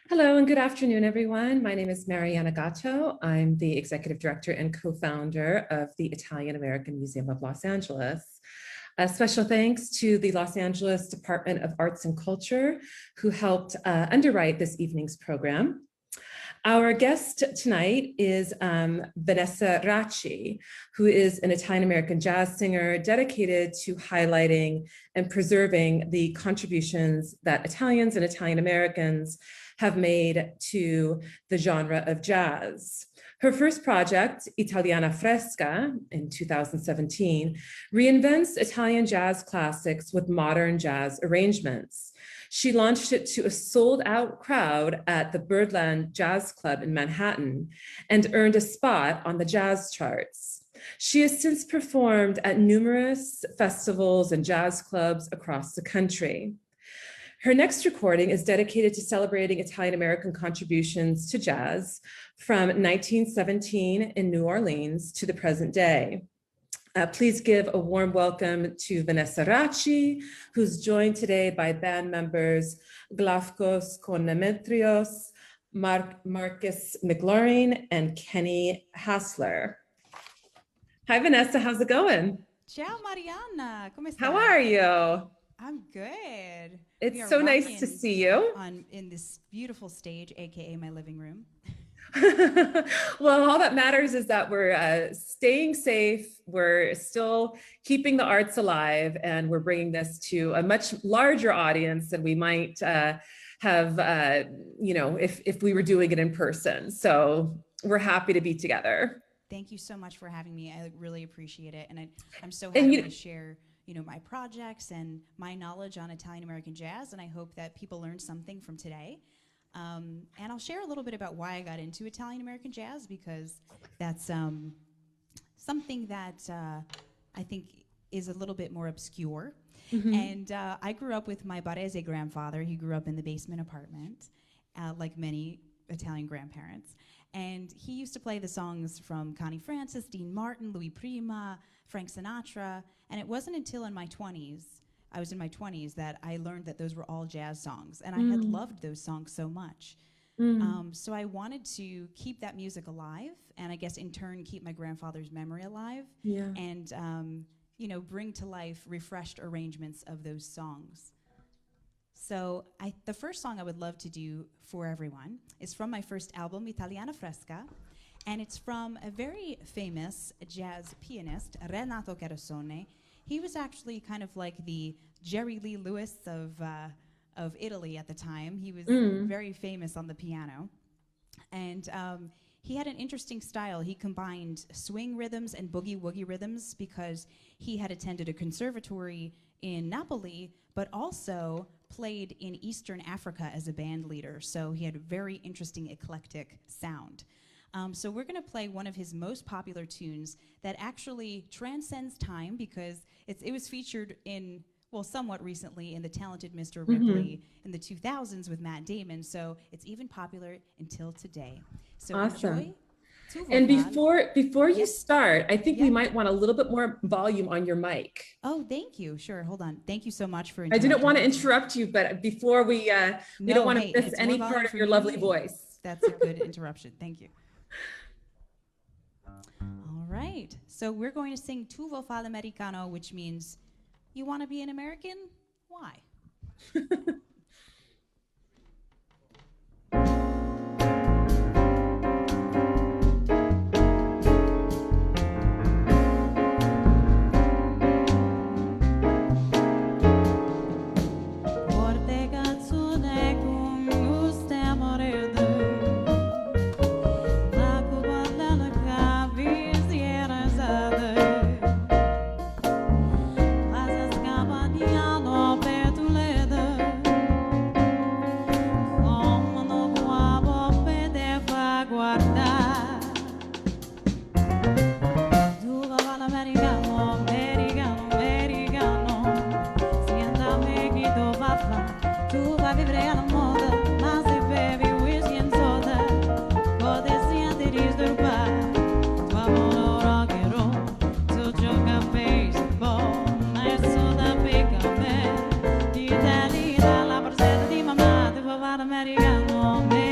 Hello and good afternoon, everyone. My name is Mariana Gatto. I'm the executive director and co-founder of the Italian American Museum of Los Angeles. A special thanks to the Los Angeles Department of Arts and Culture, who helped underwrite this evening's program. Our guest tonight is Vanessa Racci, who is an Italian-American jazz singer dedicated to highlighting and preserving the contributions that Italians and Italian-Americans have made to the genre of jazz. Her first project, Italiana Fresca, in 2017, reinvents Italian jazz classics with modern jazz arrangements. She launched it to a sold-out crowd at the Birdland Jazz Club in Manhattan and earned a spot on the jazz charts. She has since performed at numerous festivals and jazz clubs across the country. Her next recording is dedicated to celebrating Italian-American contributions to jazz from 1917 in New Orleans to the present day. Please give a warm welcome to Vanessa Racci, who's joined today by band members Glafkos Konemetrios, Marcus McLaurin, and Kenny Hassler. Hi, Vanessa, how's it going? Ciao, Mariana. Come stai? How are you? I'm good. It's so nice to see you. In this beautiful stage, AKA my living room. Well, all that matters is that we're staying safe. We're still keeping the arts alive, and we're bringing this to a much larger audience than we might have, if we were doing it in person. So we're happy to be together. Thank you so much for having me. I really appreciate it, and I'm so happy to share, my projects and my knowledge on Italian-American jazz, and I hope that people learn something from today. And I'll share a little bit about why I got into Italian-American jazz, because that's something that I think is a little bit more obscure. Mm-hmm. And I grew up with my Barese grandfather. He grew up in the basement apartment, like many Italian grandparents. And he used to play the songs from Connie Francis, Dean Martin, Louis Prima, Frank Sinatra. And it wasn't until I was in my 20s, that I learned that those were all jazz songs. And I had loved those songs so much. So I wanted to keep that music alive, and I guess in turn keep my grandfather's memory alive, and bring to life refreshed arrangements of those songs. So the first song I would love to do for everyone is from my first album, Italiana Fresca, and it's from a very famous jazz pianist, Renato Carosone. He was actually kind of like the Jerry Lee Lewis of Italy at the time. He was very famous on the piano. And he had an interesting style. He combined swing rhythms and boogie-woogie rhythms because he had attended a conservatory in Napoli, but also played in Eastern Africa as a band leader. So he had a very interesting, eclectic sound. So we're going to play one of his most popular tunes that actually transcends time, because it was featured somewhat recently in The Talented Mr. Ripley in the 2000s with Matt Damon. So it's even popular until today. So awesome. Enjoy. And before you start, I think we might want a little bit more volume on your mic. Oh, thank you. Sure. Hold on. Thank you so much for I didn't want to interrupt you, but before we don't want to miss any part of your lovely voice. That's a good interruption. Thank you. All right. So we're going to sing Tu vuoi fare l'americano, which means you want to be an American? Why? Americano.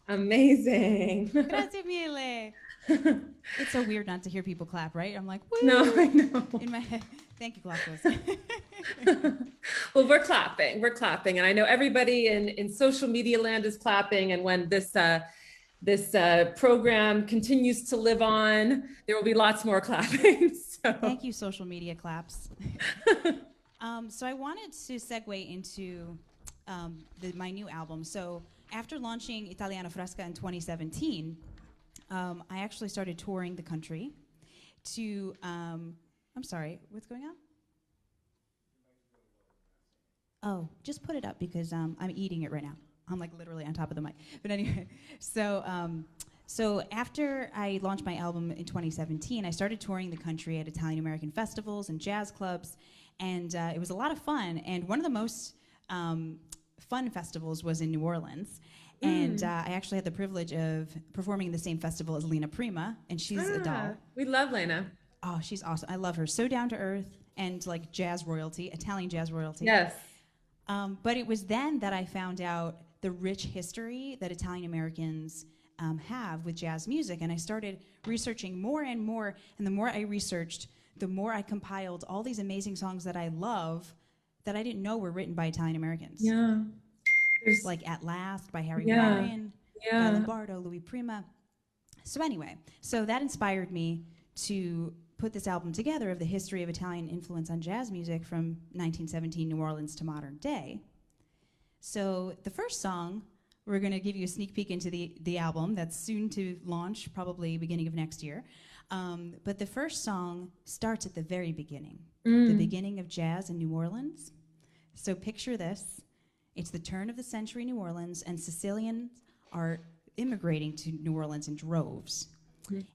Amazing. Grazie mille. It's so weird not to hear people clap, right? I'm like, woo! No, I know. In my head. Thank you, Glaucus. Well, we're clapping. And I know everybody in social media land is clapping. And when this program continues to live on, there will be lots more clapping. So. Thank you, social media claps. So I wanted to segue into my new album. So after launching Italiana Fresca in 2017, I actually started touring the country to, I'm sorry, what's going on? Oh, just put it up because I'm eating it right now. I'm like literally on top of the mic. But anyway, so after I launched my album in 2017, I started touring the country at Italian American festivals and jazz clubs, and it was a lot of fun. And one of the most fun festivals was in New Orleans. And I actually had the privilege of performing in the same festival as Lena Prima, and she's a doll. We love Lena. Oh, she's awesome. I love her. So down to earth and like jazz royalty, Italian jazz royalty. Yes. But it was then that I found out the rich history that Italian Americans have with jazz music, and I started researching more and more, and the more I researched, the more I compiled all these amazing songs that I love that I didn't know were written by Italian Americans. Yeah. Like At Last by Harry Marion, Guy Lombardo, Louis Prima. So anyway, so that inspired me to put this album together of the history of Italian influence on jazz music from 1917 New Orleans to modern day. So the first song, we're going to give you a sneak peek into the album that's soon to launch, probably beginning of next year. But the first song starts at the very beginning, the beginning of jazz in New Orleans. So picture this. It's the turn of the century in New Orleans, and Sicilians are immigrating to New Orleans in droves.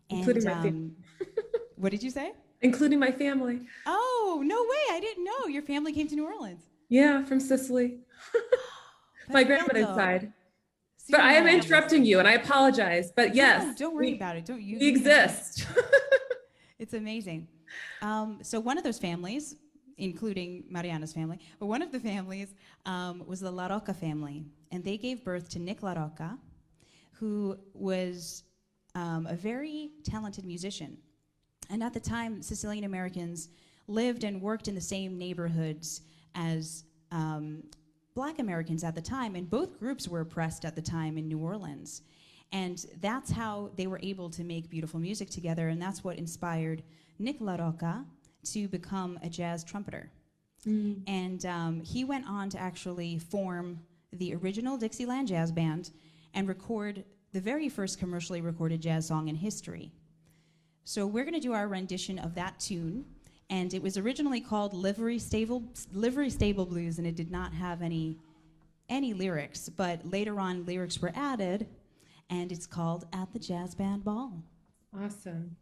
Including and, my family. What did you say? Including my family. Oh, no way. I didn't know. Your family came to New Orleans. Yeah, from Sicily. My grandmother's side. So but I am interrupting you, and I apologize. But yes. No, don't worry about it. Don't you? We exist. It's amazing. So one of those families, including Mariana's family, but one of the families was the La Rocca family, and they gave birth to Nick La Rocca, who was a very talented musician. And at the time, Sicilian Americans lived and worked in the same neighborhoods as Black Americans at the time, and both groups were oppressed at the time in New Orleans. And that's how they were able to make beautiful music together, and that's what inspired Nick La Rocca to become a jazz trumpeter. And he went on to actually form the original Dixieland Jazz Band and record the very first commercially recorded jazz song in history. So we're going to do our rendition of that tune, and it was originally called Livery Stable Blues, and it did not have any lyrics, but later on lyrics were added, and it's called At the Jazz Band Ball. Awesome.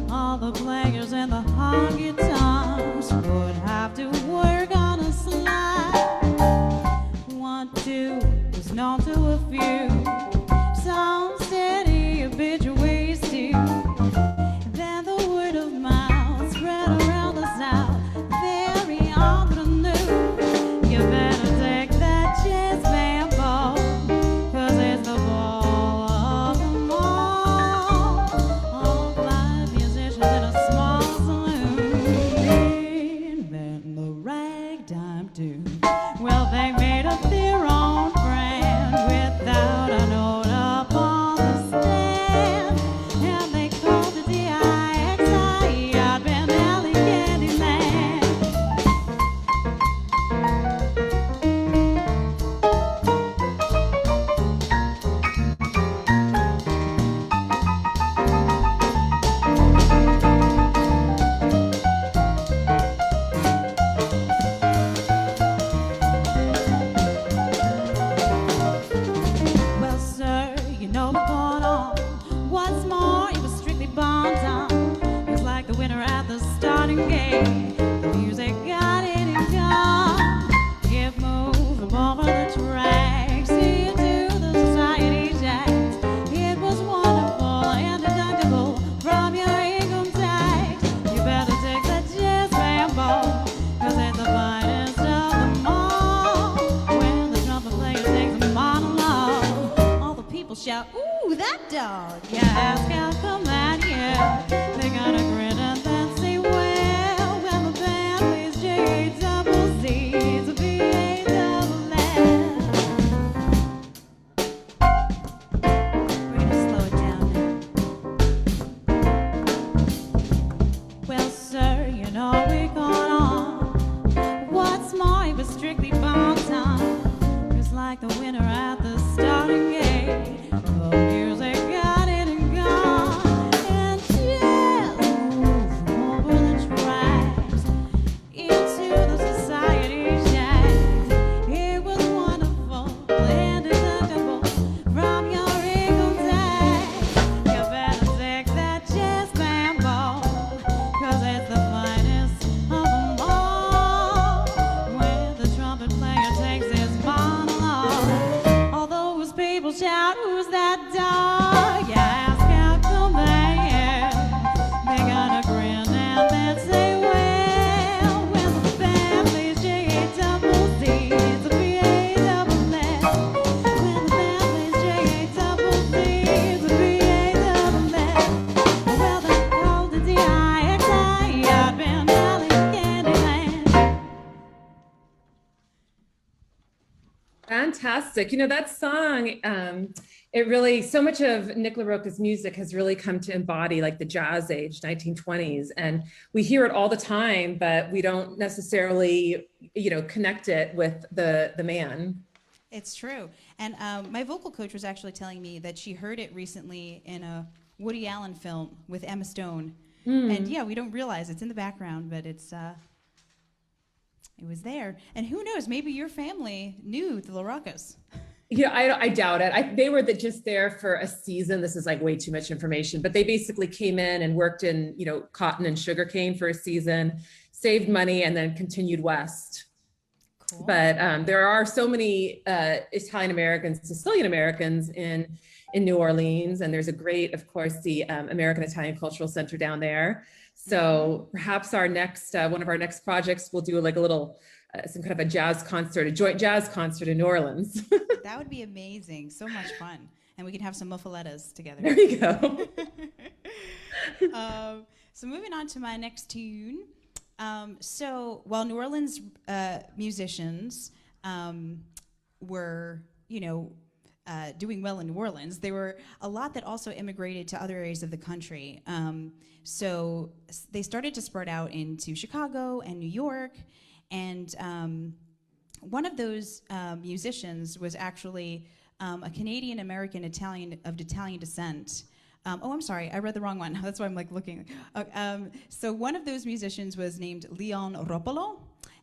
All the players and the honky tonks would have to wait. The music got it and gone. Kept moving over the tracks into the society jazz. It was wonderful and deductible from your income tax. You better take that jazz band ball, 'cause it's the finest of them all. When the trumpet player takes a monologue, all the people shout, "Ooh, that dog!" You ask how come that, yeah. They got a grin and then say, "Well, when the band plays J-double-Z, it's a B-A-double-L." We're gonna slow it down now. Well, sir, you know we're going on. What's more, it was strictly bomb time. Just like the winner at the starting gate. The music got it and gone. And just moved over the tracks into the society jazz. It was wonderful and deductible from your income tax. You better take that jazz band ball, 'cause it's the finest of them all. When the trumpet player takes his monologue, all those people shout, "Who's that dog?" You ask how come they got a grin and then say, "Well, when the band plays J-double-Z, it's a B-A-double-L." When the band plays J-double-Z, it's a B-A-double-L. Well, they called the D-I-X-I, I'd been yelling Candyland. Fantastic. You know, that song, it really, so much of Nick LaRocca's music has really come to embody like the jazz age, 1920s. And we hear it all the time, but we don't necessarily, you know, connect it with the man. It's true. And my vocal coach was actually telling me that she heard it recently in a Woody Allen film with Emma Stone. And yeah, we don't realize it's in the background, but it was there. And who knows, maybe your family knew the LaRoccas. Yeah, I doubt it. They were just there for a season. This is like way too much information, but they basically came in and worked in, you know, cotton and sugarcane for a season, saved money, and then continued west. Cool. But there are so many Italian Americans, Sicilian Americans in New Orleans, and there's a great, of course, the American Italian Cultural Center down there. So perhaps our next one of our next projects, we'll do like a little some kind of a jazz concert, a joint jazz concert in New Orleans. That would be amazing. So much fun. And we can have some muffalettas together. There you go. So moving on to my next tune. So while New Orleans musicians were, you know, doing well in New Orleans, there were a lot that also immigrated to other areas of the country. So they started to spread out into Chicago and New York. And one of those musicians was actually a Canadian American Italian of Italian descent. Oh, I'm sorry, I read the wrong one. That's why I'm like looking. So one of those musicians was named Leon Ropolo,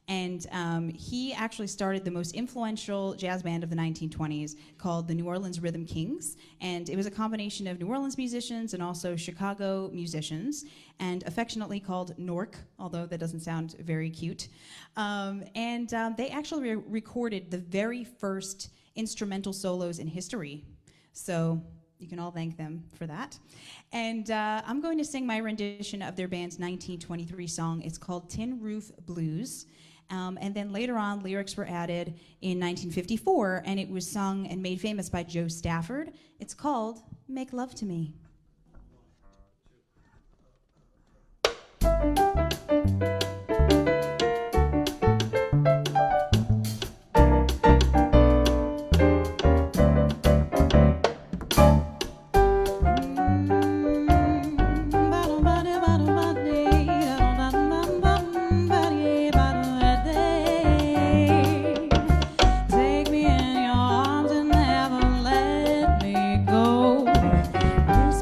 and he actually started the most influential jazz band of the 1920s called the New Orleans Rhythm Kings. And it was a combination of New Orleans musicians and also Chicago musicians, and affectionately called Nork, although that doesn't sound very cute. They actually recorded the very first instrumental solos in history. So you can all thank them for that. And I'm going to sing my rendition of their band's 1923 song. It's called Tin Roof Blues. And then later on, lyrics were added in 1954, and it was sung and made famous by Joe Stafford. It's called Make Love to Me. This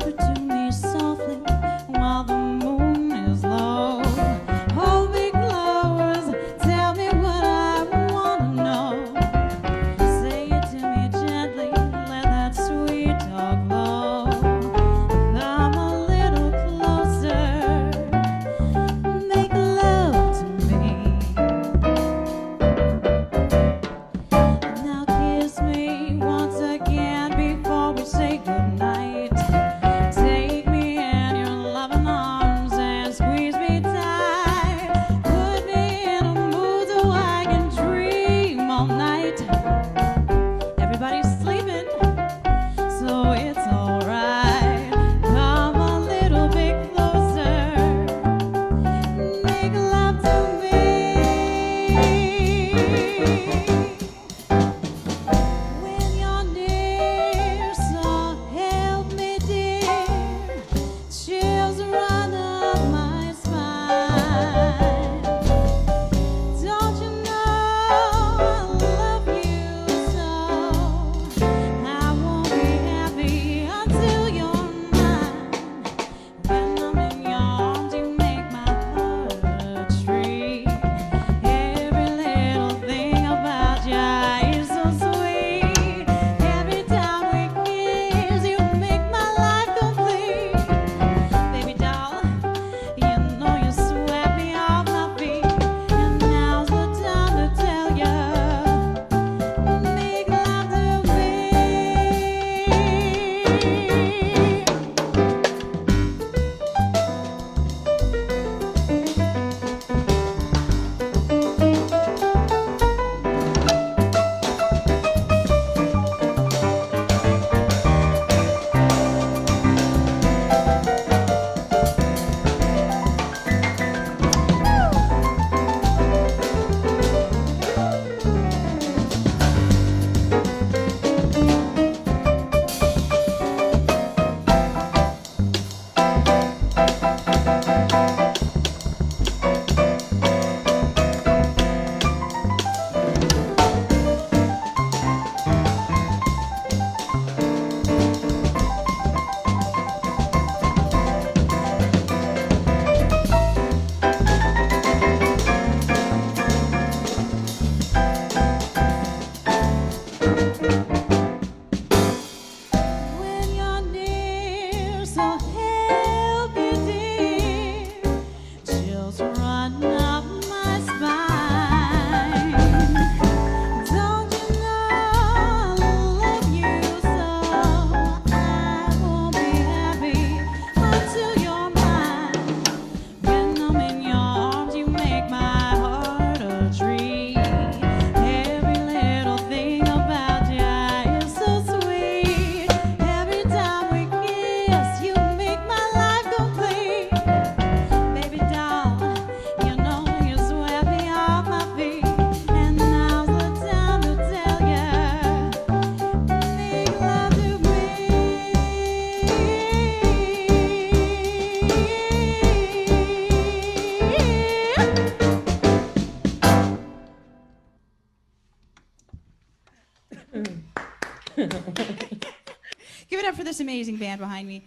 this amazing band behind me.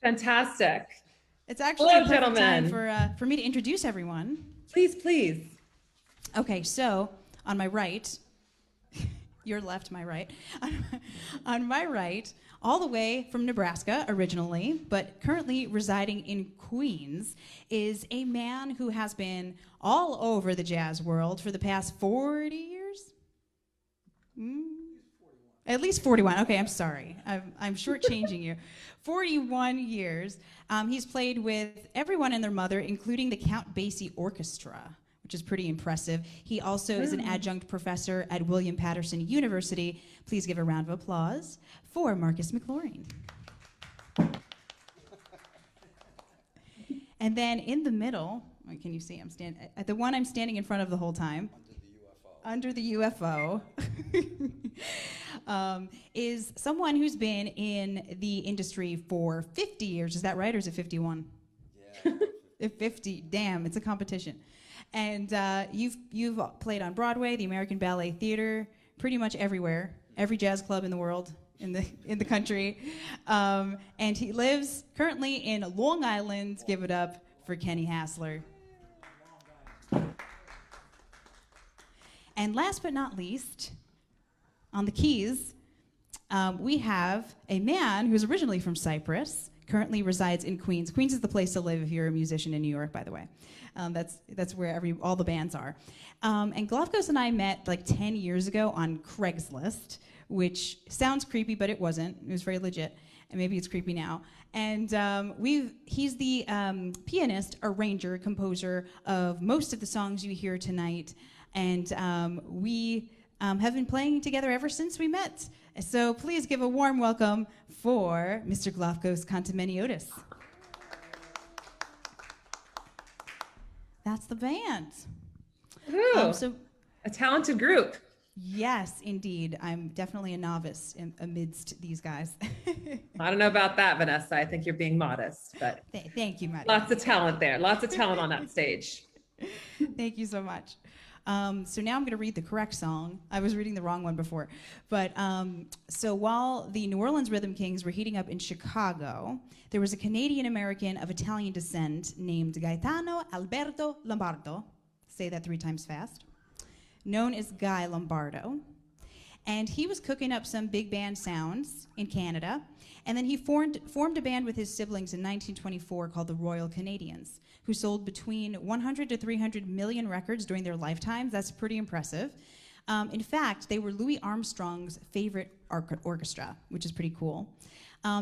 Fantastic. It's actually Hello, a perfect time gentlemen. for me to introduce everyone. Please, please. Okay, so on my right, your left, my right. On my right, all the way from Nebraska originally, but currently residing in Queens, is a man who has been all over the jazz world for the past 40 years? At least 41. Okay, I'm sorry. I'm shortchanging you. 41 years. He's played with everyone and their mother, including the Count Basie Orchestra, which is pretty impressive. He also is an adjunct professor at William Patterson University. Please give a round of applause for Marcus McLaurin. And then in the middle, can you see? The one I'm standing in front of the whole time. Under the UFO. Is someone who's been in the industry for 50 years. Is that right, or is it 51? Yeah. 50. Damn, it's a competition. And you've played on Broadway, the American Ballet Theater, pretty much everywhere, every jazz club in the world, in the country. And he lives currently in Long Island. Give it up for Kenny Hassler. And last but not least, on the keys, we have a man who's originally from Cyprus, currently resides in Queens. Queens is the place to live if you're a musician in New York, by the way. That's where all the bands are. And Glofkos and I met like 10 years ago on Craigslist, which sounds creepy, but it wasn't. It was very legit. And maybe it's creepy now. And he's the pianist, arranger, composer of most of the songs you hear tonight. And we have been playing together ever since we met. So please give a warm welcome for Mr. Glofkos Kontaminiotis. That's the band. So a talented group. Yes, indeed. I'm definitely a novice amidst these guys. I don't know about that, Vanessa. I think you're being modest, but thank you, Maria. Lots of talent there. Lots of talent on that stage. Thank you so much. So now I'm going to read the correct song. I was reading the wrong one before. But so while the New Orleans Rhythm Kings were heating up in Chicago, there was a Canadian-American of Italian descent named Gaetano Alberto Lombardo, say that 3 times fast, known as Guy Lombardo. And he was cooking up some big band sounds in Canada. And then he formed a band with his siblings in 1924 called the Royal Canadians, who sold between 100 to 300 million records during their lifetimes. That's pretty impressive. In fact, they were Louis Armstrong's favorite orchestra, which is pretty cool.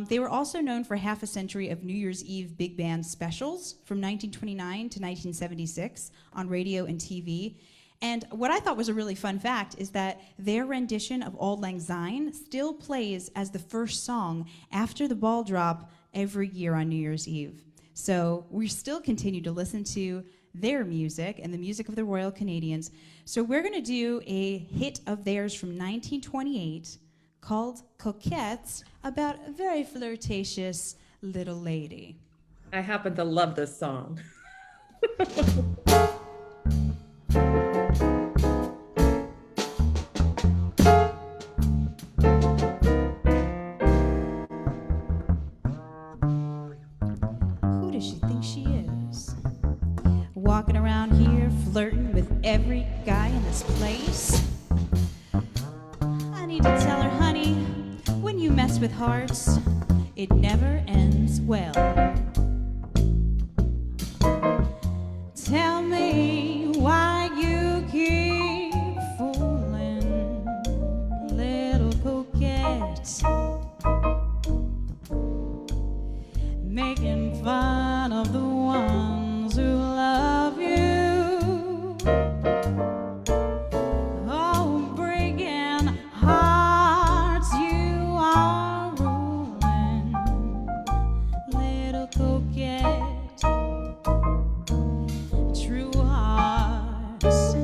They were also known for half a century of New Year's Eve big band specials from 1929 to 1976 on radio and TV. And what I thought was a really fun fact is that their rendition of Auld Lang Syne still plays as the first song after the ball drop every year on New Year's Eve. So we still continue to listen to their music and the music of the Royal Canadians. So we're going to do a hit of theirs from 1928 called Coquettes, about a very flirtatious little lady. I happen to love this song. Who does she think she is? Walking around here flirting with every guy in this place. I need to tell her, honey, when you mess with hearts, it never ends well. Tell me why you keep fooling, little coquette, making fun of the ones who love you. Oh, breaking hearts you are ruling, little coquette. True hearts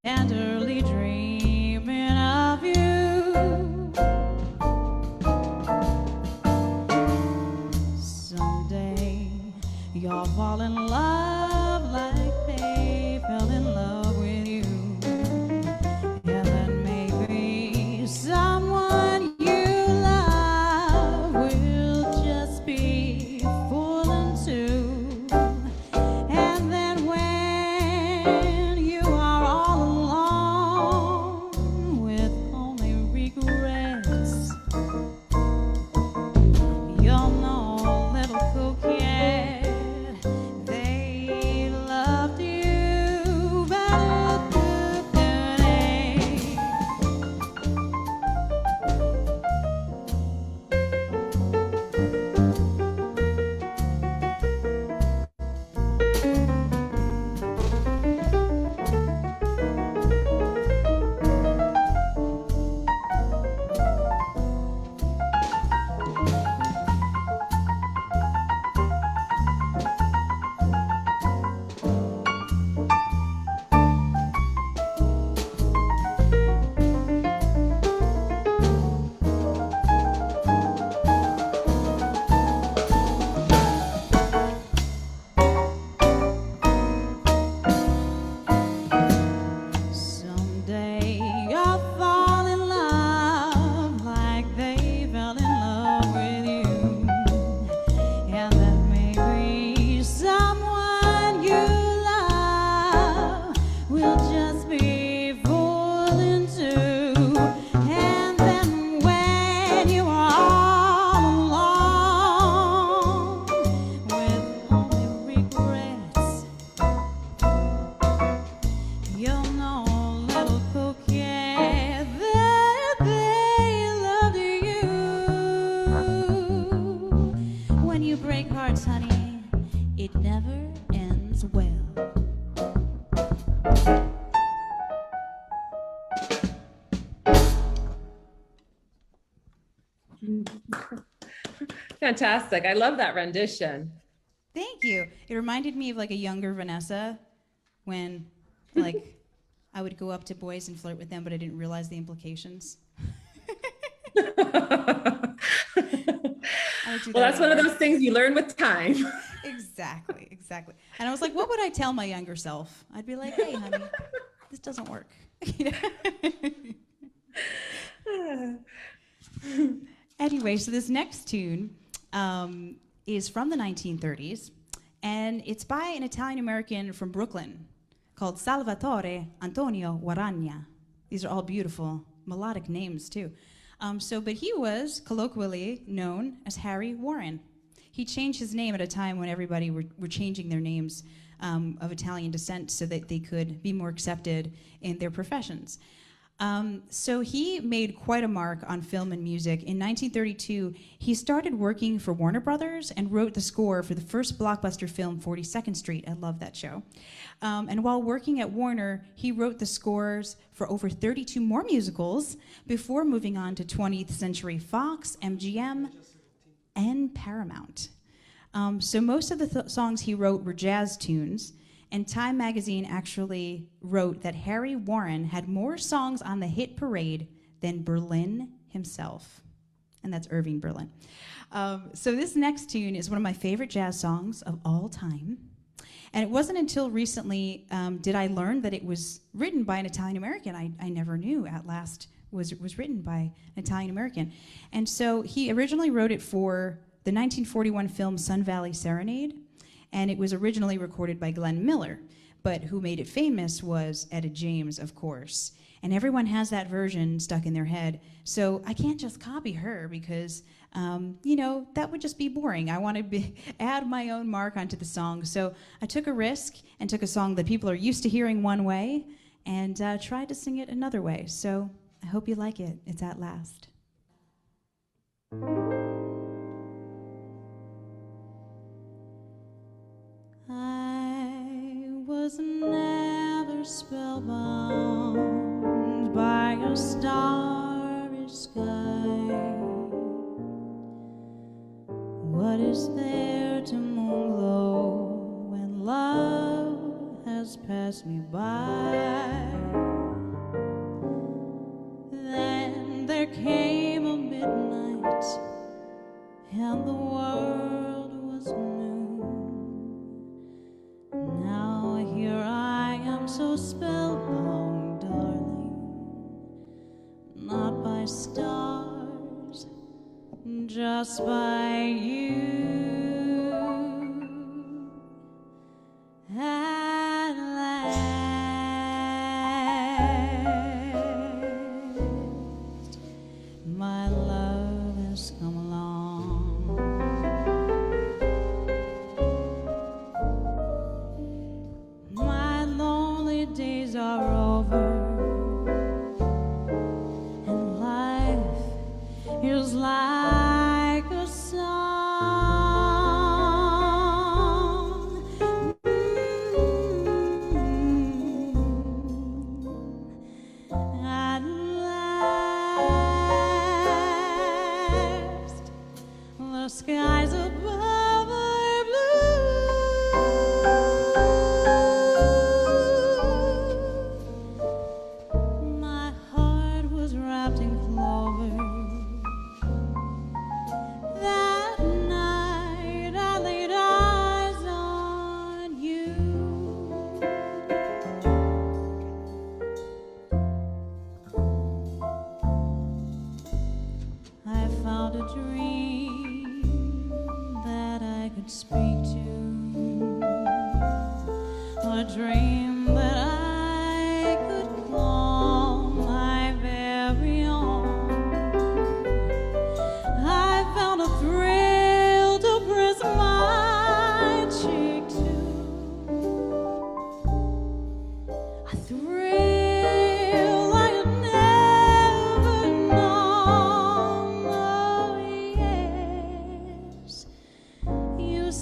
tenderly dreaming of you. Someday you'll fall in love like they fell in love with you. And then maybe someone you love starts, honey, it never ends well. Fantastic. I love that rendition. Thank you. It reminded me of like a younger Vanessa when like I would go up to boys and flirt with them, but I didn't realize the implications. Well, that's one of those things you learn with time. Exactly, exactly. And I was like, what would I tell my younger self? I'd be like, hey, honey, this doesn't work. Anyway, so this next tune is from the 1930s, and it's by an Italian-American from Brooklyn called Salvatore Antonio Guaragna. These are all beautiful melodic names, too. But he was colloquially known as Harry Warren. He changed his name at a time when everybody were changing their names of Italian descent so that they could be more accepted in their professions. So he made quite a mark on film and music. In 1932, he started working for Warner Brothers and wrote the score for the first blockbuster film, 42nd Street. I love that show. And while working at Warner, he wrote the scores for over 32 more musicals before moving on to 20th Century Fox, MGM, and Paramount. So most of the songs he wrote were jazz tunes. And Time magazine actually wrote that Harry Warren had more songs on the hit parade than Berlin himself. And that's Irving Berlin. So this next tune is one of my favorite jazz songs of all time. And it wasn't until recently did I learn that it was written by an Italian-American. I never knew At Last was written by an Italian-American. And so he originally wrote it for the 1941 film Sun Valley Serenade. And it was originally recorded by Glenn Miller, but who made it famous was Etta James, of course. And everyone has that version stuck in their head. So I can't just copy her because, that would just be boring. I want to add my own mark onto the song. So I took a risk and took a song that people are used to hearing one way and tried to sing it another way. So I hope you like it. It's At Last. I was never spellbound by a starry sky. What is there to moonglow when love has passed me by? Then there came a midnight and the world was new. Now here I am so spellbound, darling, not by stars, just by you. At last, my love has come along. My lonely days are over, and life is like a song. At last, the skies above are blue. My heart was wrapped in clover. That night I laid eyes on you. I found a dream that I could speak to, a dream that I could call my very own. I found a thrill to press my cheek to, a thrill I had never known. Oh yes, you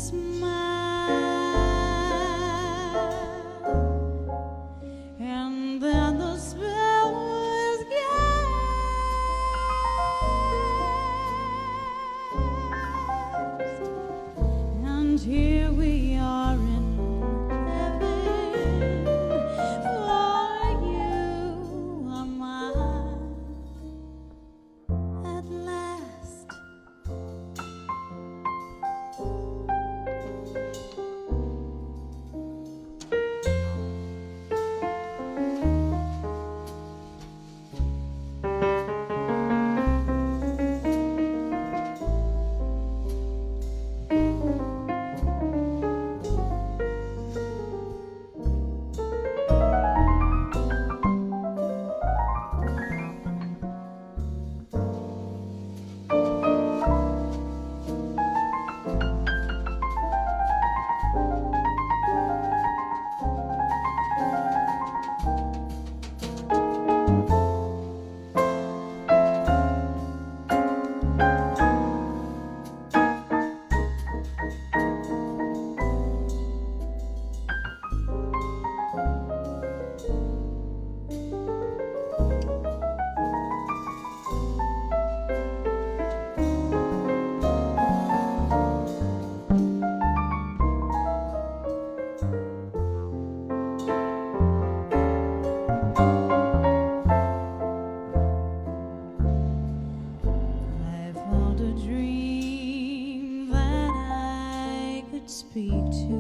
to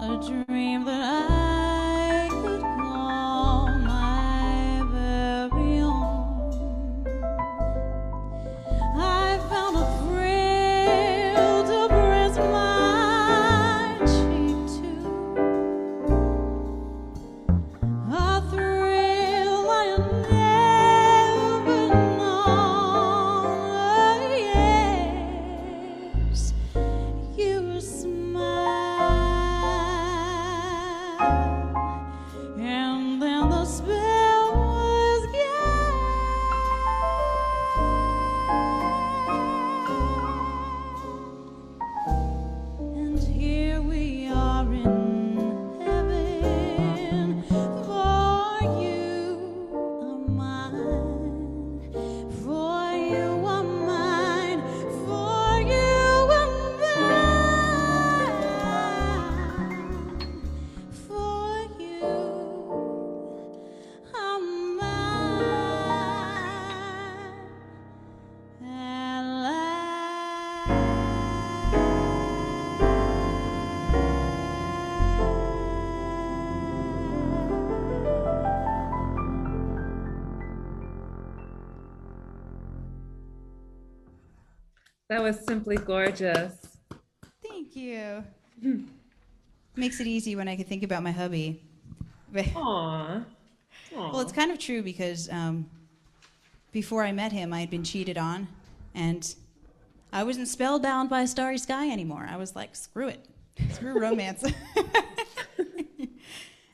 a dream that I could call my very own. I found a thrill to press my cheek to, a thrill I had never known. Yes, you smile, and then the spell was gone. And here we are in heaven, for you are mine, for you are mine, for you are mine, for you are mine at That was simply gorgeous. Thank you. Makes it easy when I can think about my hubby. But- Aw. Well, it's kind of true because before I met him, I had been cheated on, and I wasn't spellbound by a starry sky anymore. I was like, screw it. Screw romance.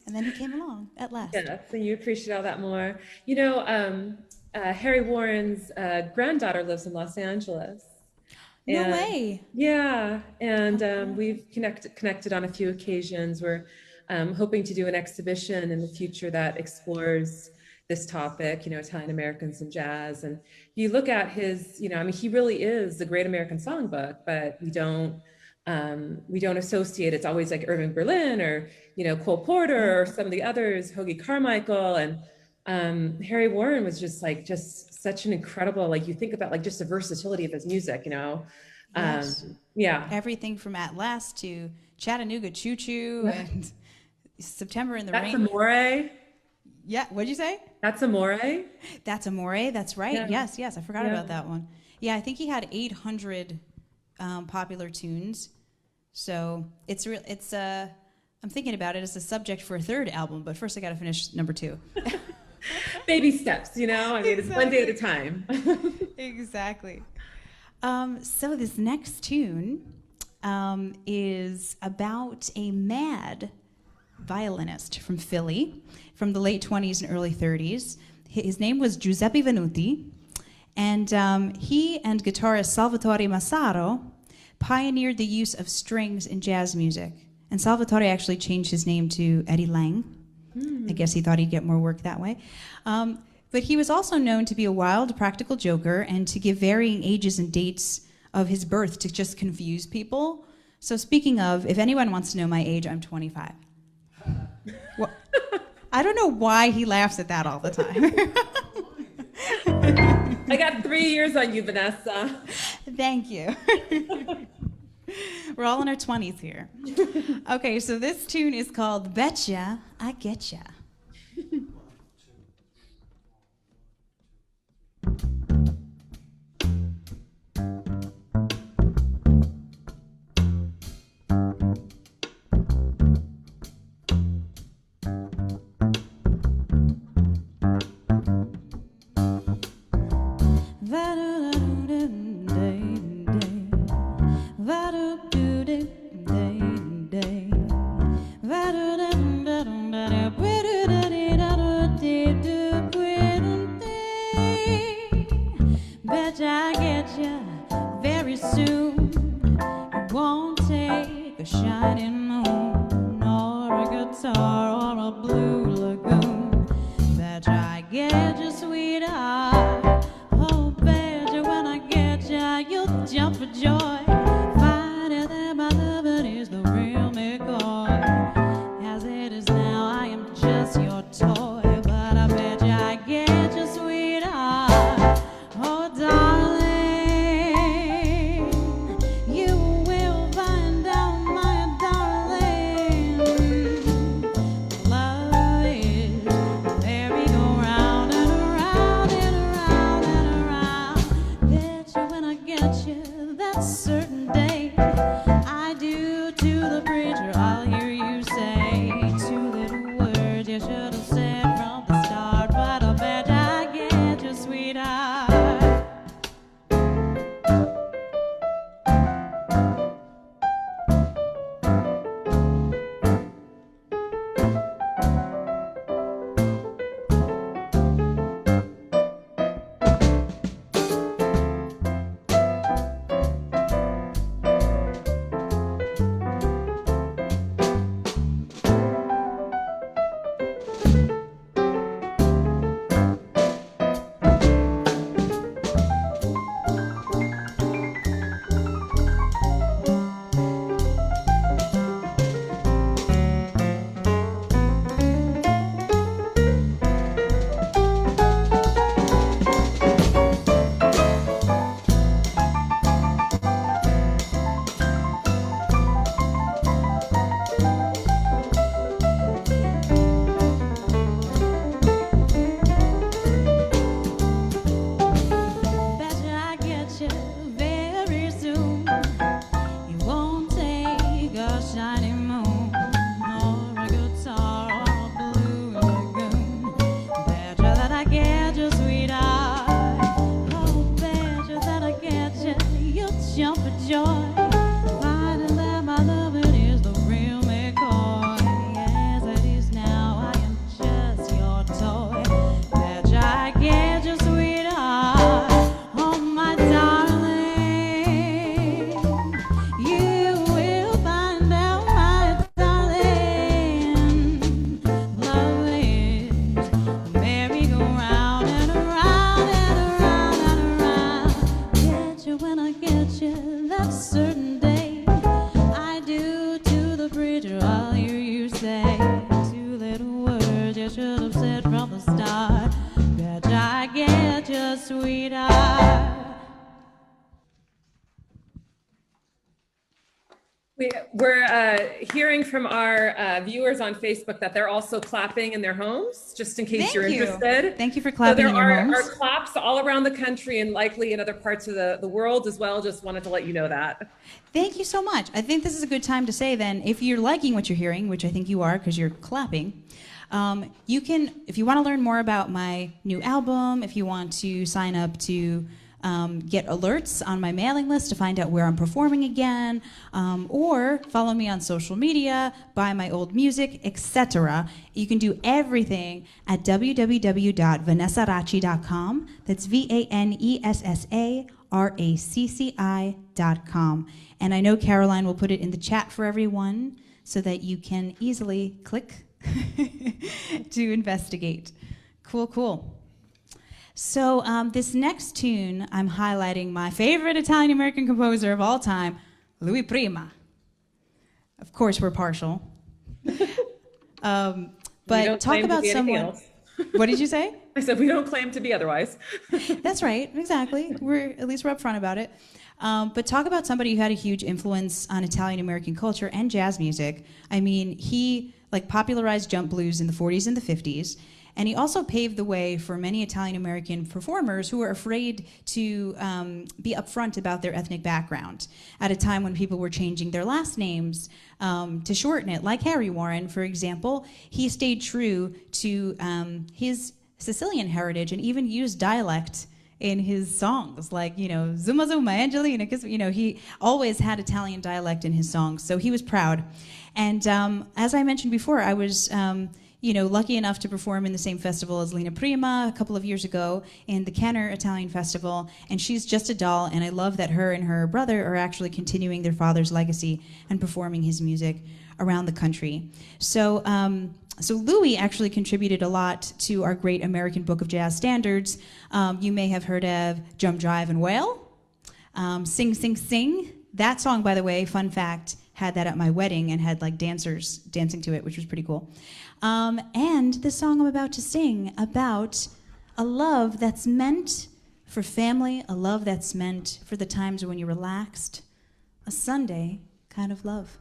And then he came along at last. Yes, and you appreciate all that more. You know, Harry Warren's granddaughter lives in Los Angeles. No And- way. Yeah, and we've connected on a few occasions. We're hoping to do an exhibition in the future that explores this topic, you know, Italian Americans and jazz. And you look at his, you know, I mean, he really is the Great American Songbook, but we don't associate. It's always like Irving Berlin or, you know, Cole Porter or some of the others, Hoagie Carmichael, and Harry Warren was just such an incredible, like you think about like just the versatility of his music, you know. Yes. Yeah. Everything from At Last to Chattanooga Choo Choo and September in the That's Rain. Amore. Yeah, what'd you say? That's Amore. That's Amore. That's right. Yeah. Yes, I forgot Yeah. about that one. Yeah, I think he had 800 popular tunes. So it's I'm thinking about it as a subject for a third album, but first I got to finish number 2. Baby steps, you know. I mean, it's one day at a time. Exactly. So this next tune is about a mad violinist from Philly from the late 20s and early 30s. His name was Giuseppe Venuti, and he and guitarist Salvatore Massaro pioneered the use of strings in jazz music. And Salvatore actually changed his name to Eddie Lang. I guess he thought he'd get more work that way. But he was also known to be a wild, practical joker and to give varying ages and dates of his birth to just confuse people. So speaking of, if anyone wants to know my age, I'm 25. Well, I don't know why he laughs at that all the time. I got 3 years on you, Vanessa. Thank you. We're all in our 20s here. Okay, so this tune is called Betcha I Getcha. Bet I get ya very soon. It won't take a shining moon or a guitar or a blue lagoon. Bet I get ya, sweetheart. Oh, bet ya when I get ya, you'll jump for joy. Find out that my lovin' is the real McCoy. As it is now, I am just your toy. But I bet ya I get ya, sweetheart. Oh, darling, you will We're hearing from our viewers on Facebook that they're also clapping in their homes, just in case you're interested. Thank you for clapping in your homes. So there are claps all around the country and likely in other parts of the world as well. Just wanted to let you know that. Thank you so much. I think this is a good time to say then, if you're liking what you're hearing, which I think you are because you're clapping, you can, if you want to learn more about my new album, if you want to sign up to get alerts on my mailing list to find out where I'm performing again, or follow me on social media, buy my old music, etc. You can do everything at www.vanessaracci.com. That's VANESSARACCI.com. And I know Caroline will put it in the chat for everyone so that you can easily click to investigate. Cool, cool. So this next tune, I'm highlighting my favorite Italian-American composer of all time, Louis Prima. Of course, we're partial. But talk about someone. What did you say? I said we don't claim to be otherwise. That's right, exactly. At least we're upfront about it. But talk about somebody who had a huge influence on Italian-American culture and jazz music. I mean, he popularized jump blues in the 40s and the 50s. And he also paved the way for many Italian-American performers who were afraid to be upfront about their ethnic background at a time when people were changing their last names to shorten it. Like Harry Warren, for example, he stayed true to his Sicilian heritage and even used dialect in his songs, like, Zuma Zuma, Angelina, because, he always had Italian dialect in his songs, so he was proud. And as I mentioned before, I was lucky enough to perform in the same festival as Lina Prima a couple of years ago in the Kenner Italian Festival, and she's just a doll, and I love that her and her brother are actually continuing their father's legacy and performing his music around the country. So Louis actually contributed a lot to our great American Book of Jazz Standards. You may have heard of Jump, Drive, and Wail, Sing, Sing, Sing. That song, by the way, fun fact, had that at my wedding and had dancers dancing to it, which was pretty cool. And the song I'm about to sing about a love that's meant for family, a love that's meant for the times when you're relaxed, a Sunday kind of love.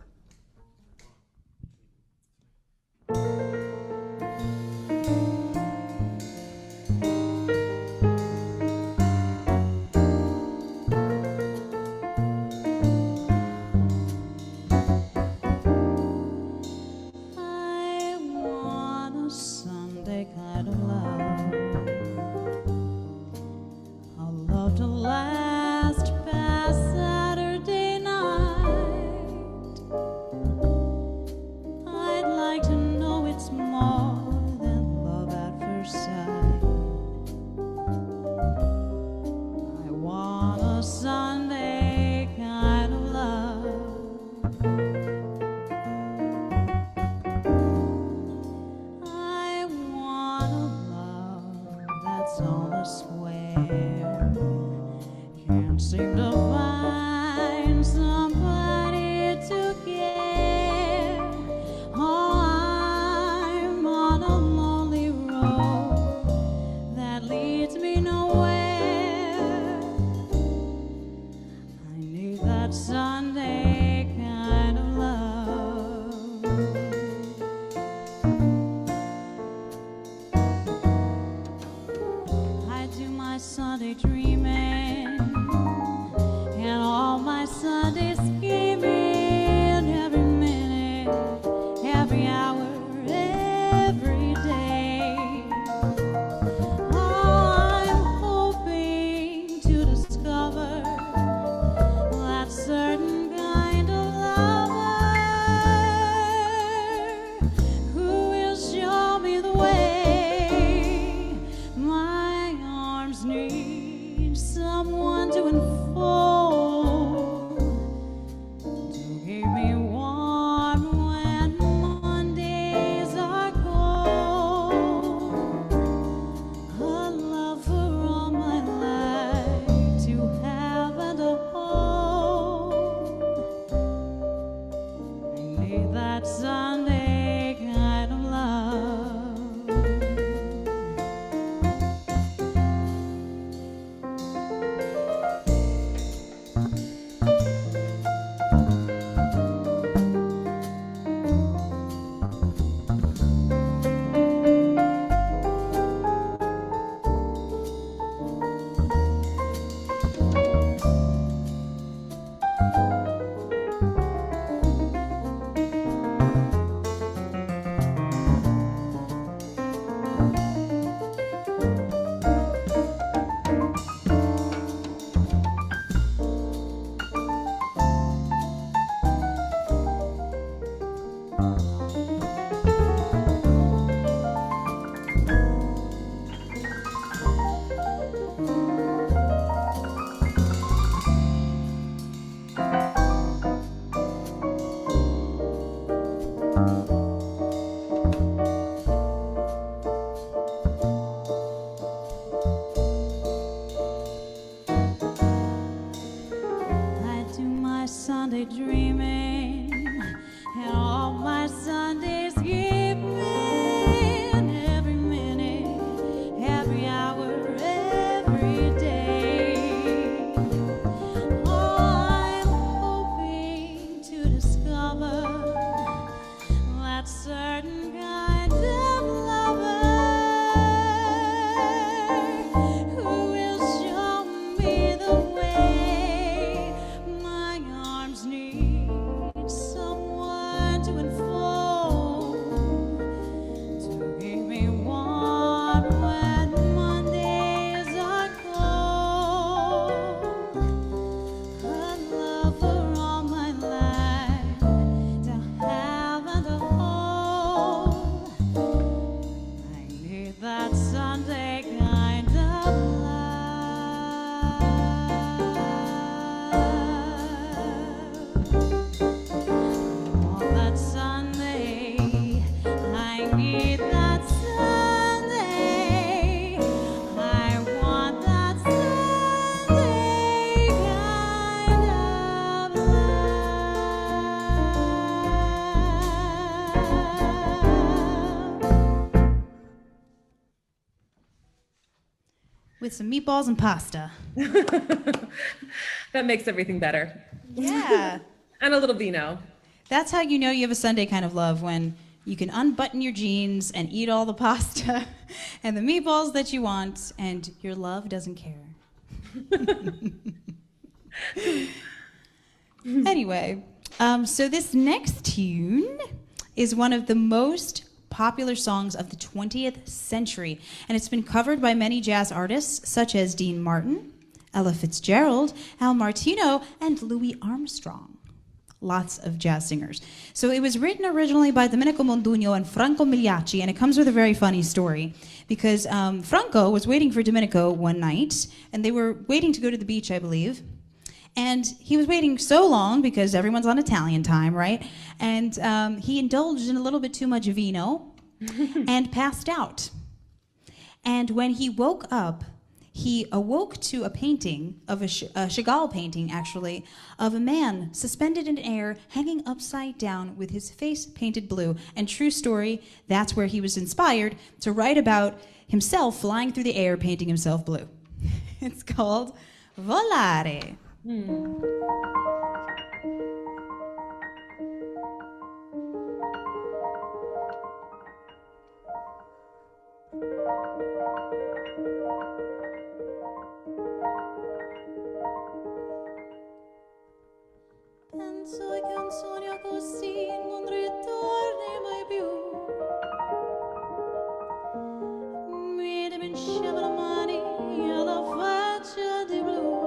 dreaming, and all my Sundays giving, every minute, every hour, every day. Oh, I'm hoping to discover that certain kind of lover who will show me the way. My arms need someone to unfold, to keep me warm when Mondays are cold. A love for all my life to have and to hold. I need that Sunday kind of love. Oh, that Sunday, I need that Sunday. I want that Sunday kind of love. With some meatballs and pasta. That makes everything better. Yeah. And a little vino. That's how you know you have a Sunday kind of love, when you can unbutton your jeans and eat all the pasta and the meatballs that you want, and your love doesn't care. Anyway, so this next tune is one of the most popular songs of the 20th century, and it's been covered by many jazz artists such as Dean Martin, Ella Fitzgerald, Al Martino, and Louis Armstrong. Lots of jazz singers. So it was written originally by Domenico Modugno and Franco Migliacci, and it comes with a very funny story, because Franco was waiting for Domenico one night, and they were waiting to go to the beach, I believe. And he was waiting so long because everyone's on Italian time, right? And he indulged in a little bit too much vino and passed out. And when he woke up, he awoke to a painting of a Chagall painting, actually, of a man suspended in air, hanging upside down with his face painted blue. And true story, that's where he was inspired to write about himself flying through the air, painting himself blue. It's called Volare. Penso che un sogno così non ritorni mai più. Mi dimenticavo le mani e la faccia di blu.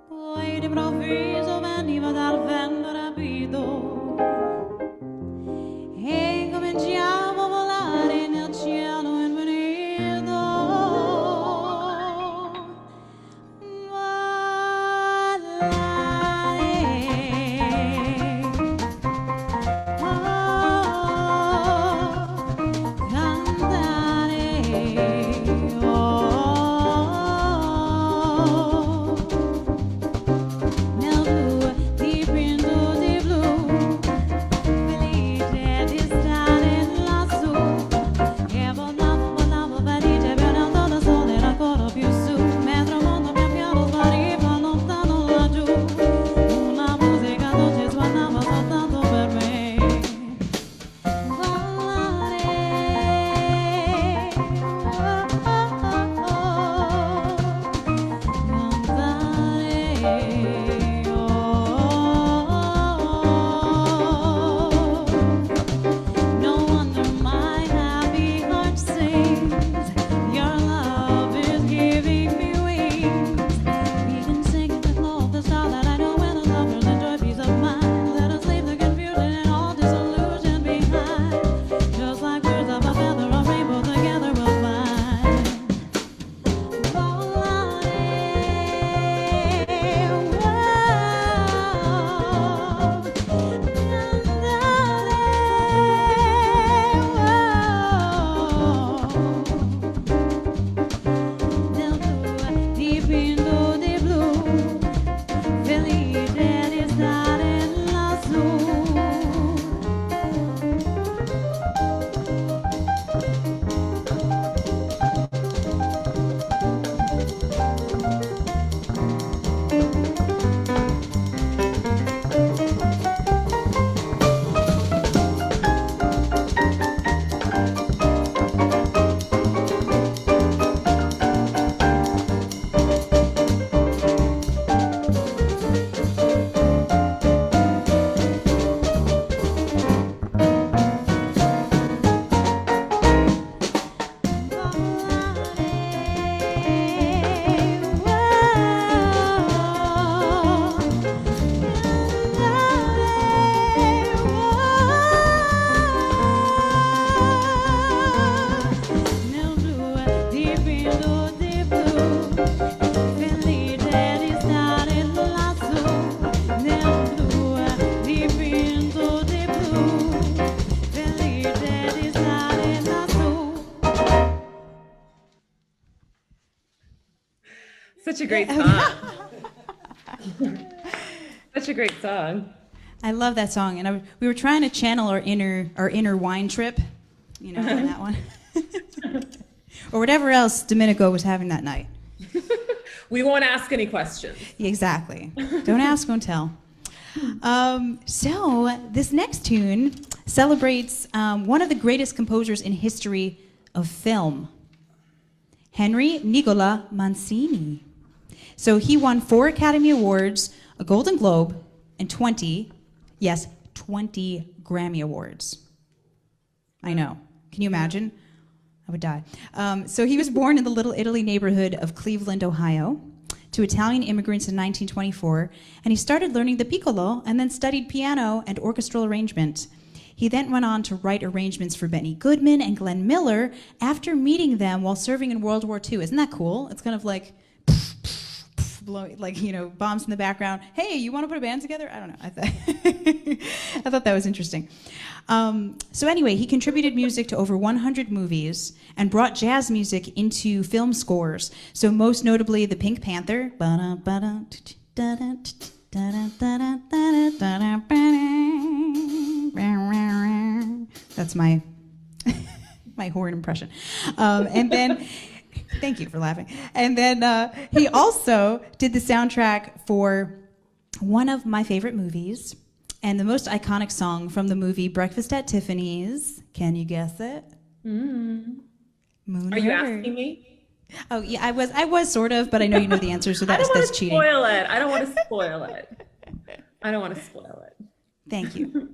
Poi d'improvviso veniva dal vento rapido e cominciavo a volare nel cielo infinito. Volare. Such a great song. Such a great song. I love that song, and we were trying to channel our inner wine trip, on that one, or whatever else Domenico was having that night. We won't ask any questions. Exactly. Don't ask, don't tell. So this next tune celebrates one of the greatest composers in history of film, Henry Nicola Mancini. So he won 4 Academy Awards, a Golden Globe, and 20 Grammy Awards. I know. Can you imagine? I would die. So he was born in the Little Italy neighborhood of Cleveland, Ohio, to Italian immigrants in 1924, and he started learning the piccolo and then studied piano and orchestral arrangement. He then went on to write arrangements for Benny Goodman and Glenn Miller after meeting them while serving in World War II. Isn't that cool? It's kind of like, bombs in the background. Hey, you want to put a band together? I don't know. I thought that was interesting. So anyway, he contributed music to over 100 movies and brought jazz music into film scores. So most notably, The Pink Panther. That's my horn impression. And then, thank you for laughing. And then he also did the soundtrack for one of my favorite movies and the most iconic song from the movie Breakfast at Tiffany's. Can you guess it? Moon Are you River. asking me? Oh yeah, I was sort of, but I know you know the answer, so that's cheating. I don't want to spoil it. I don't want to spoil it. Thank you.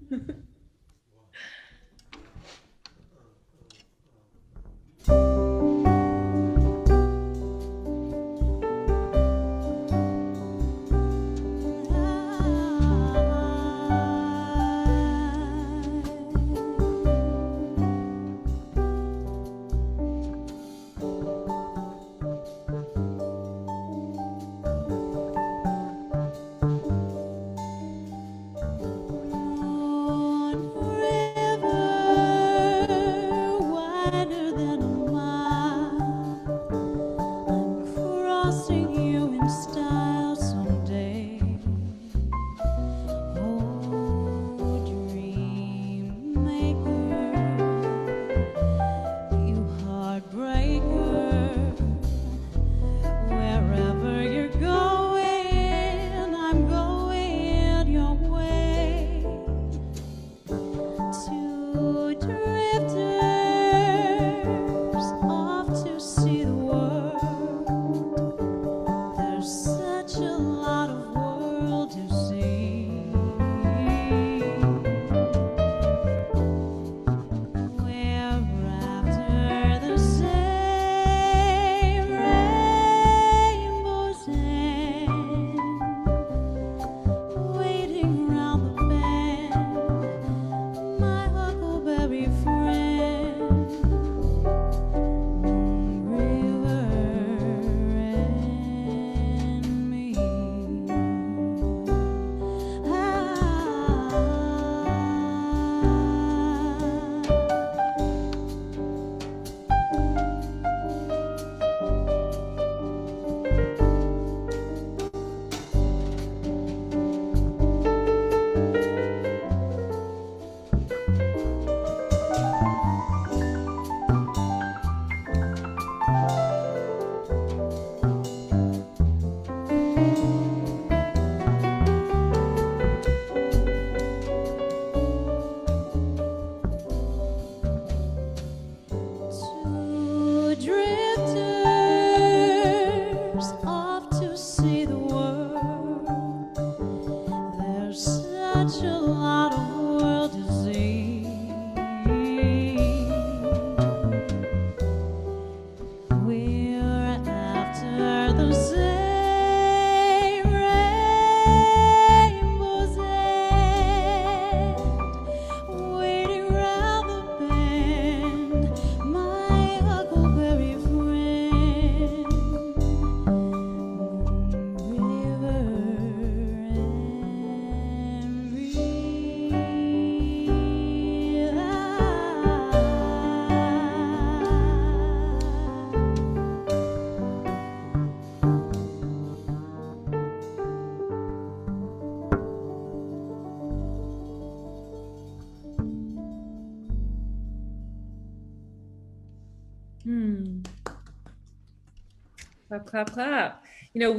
Clap, clap, clap. You know,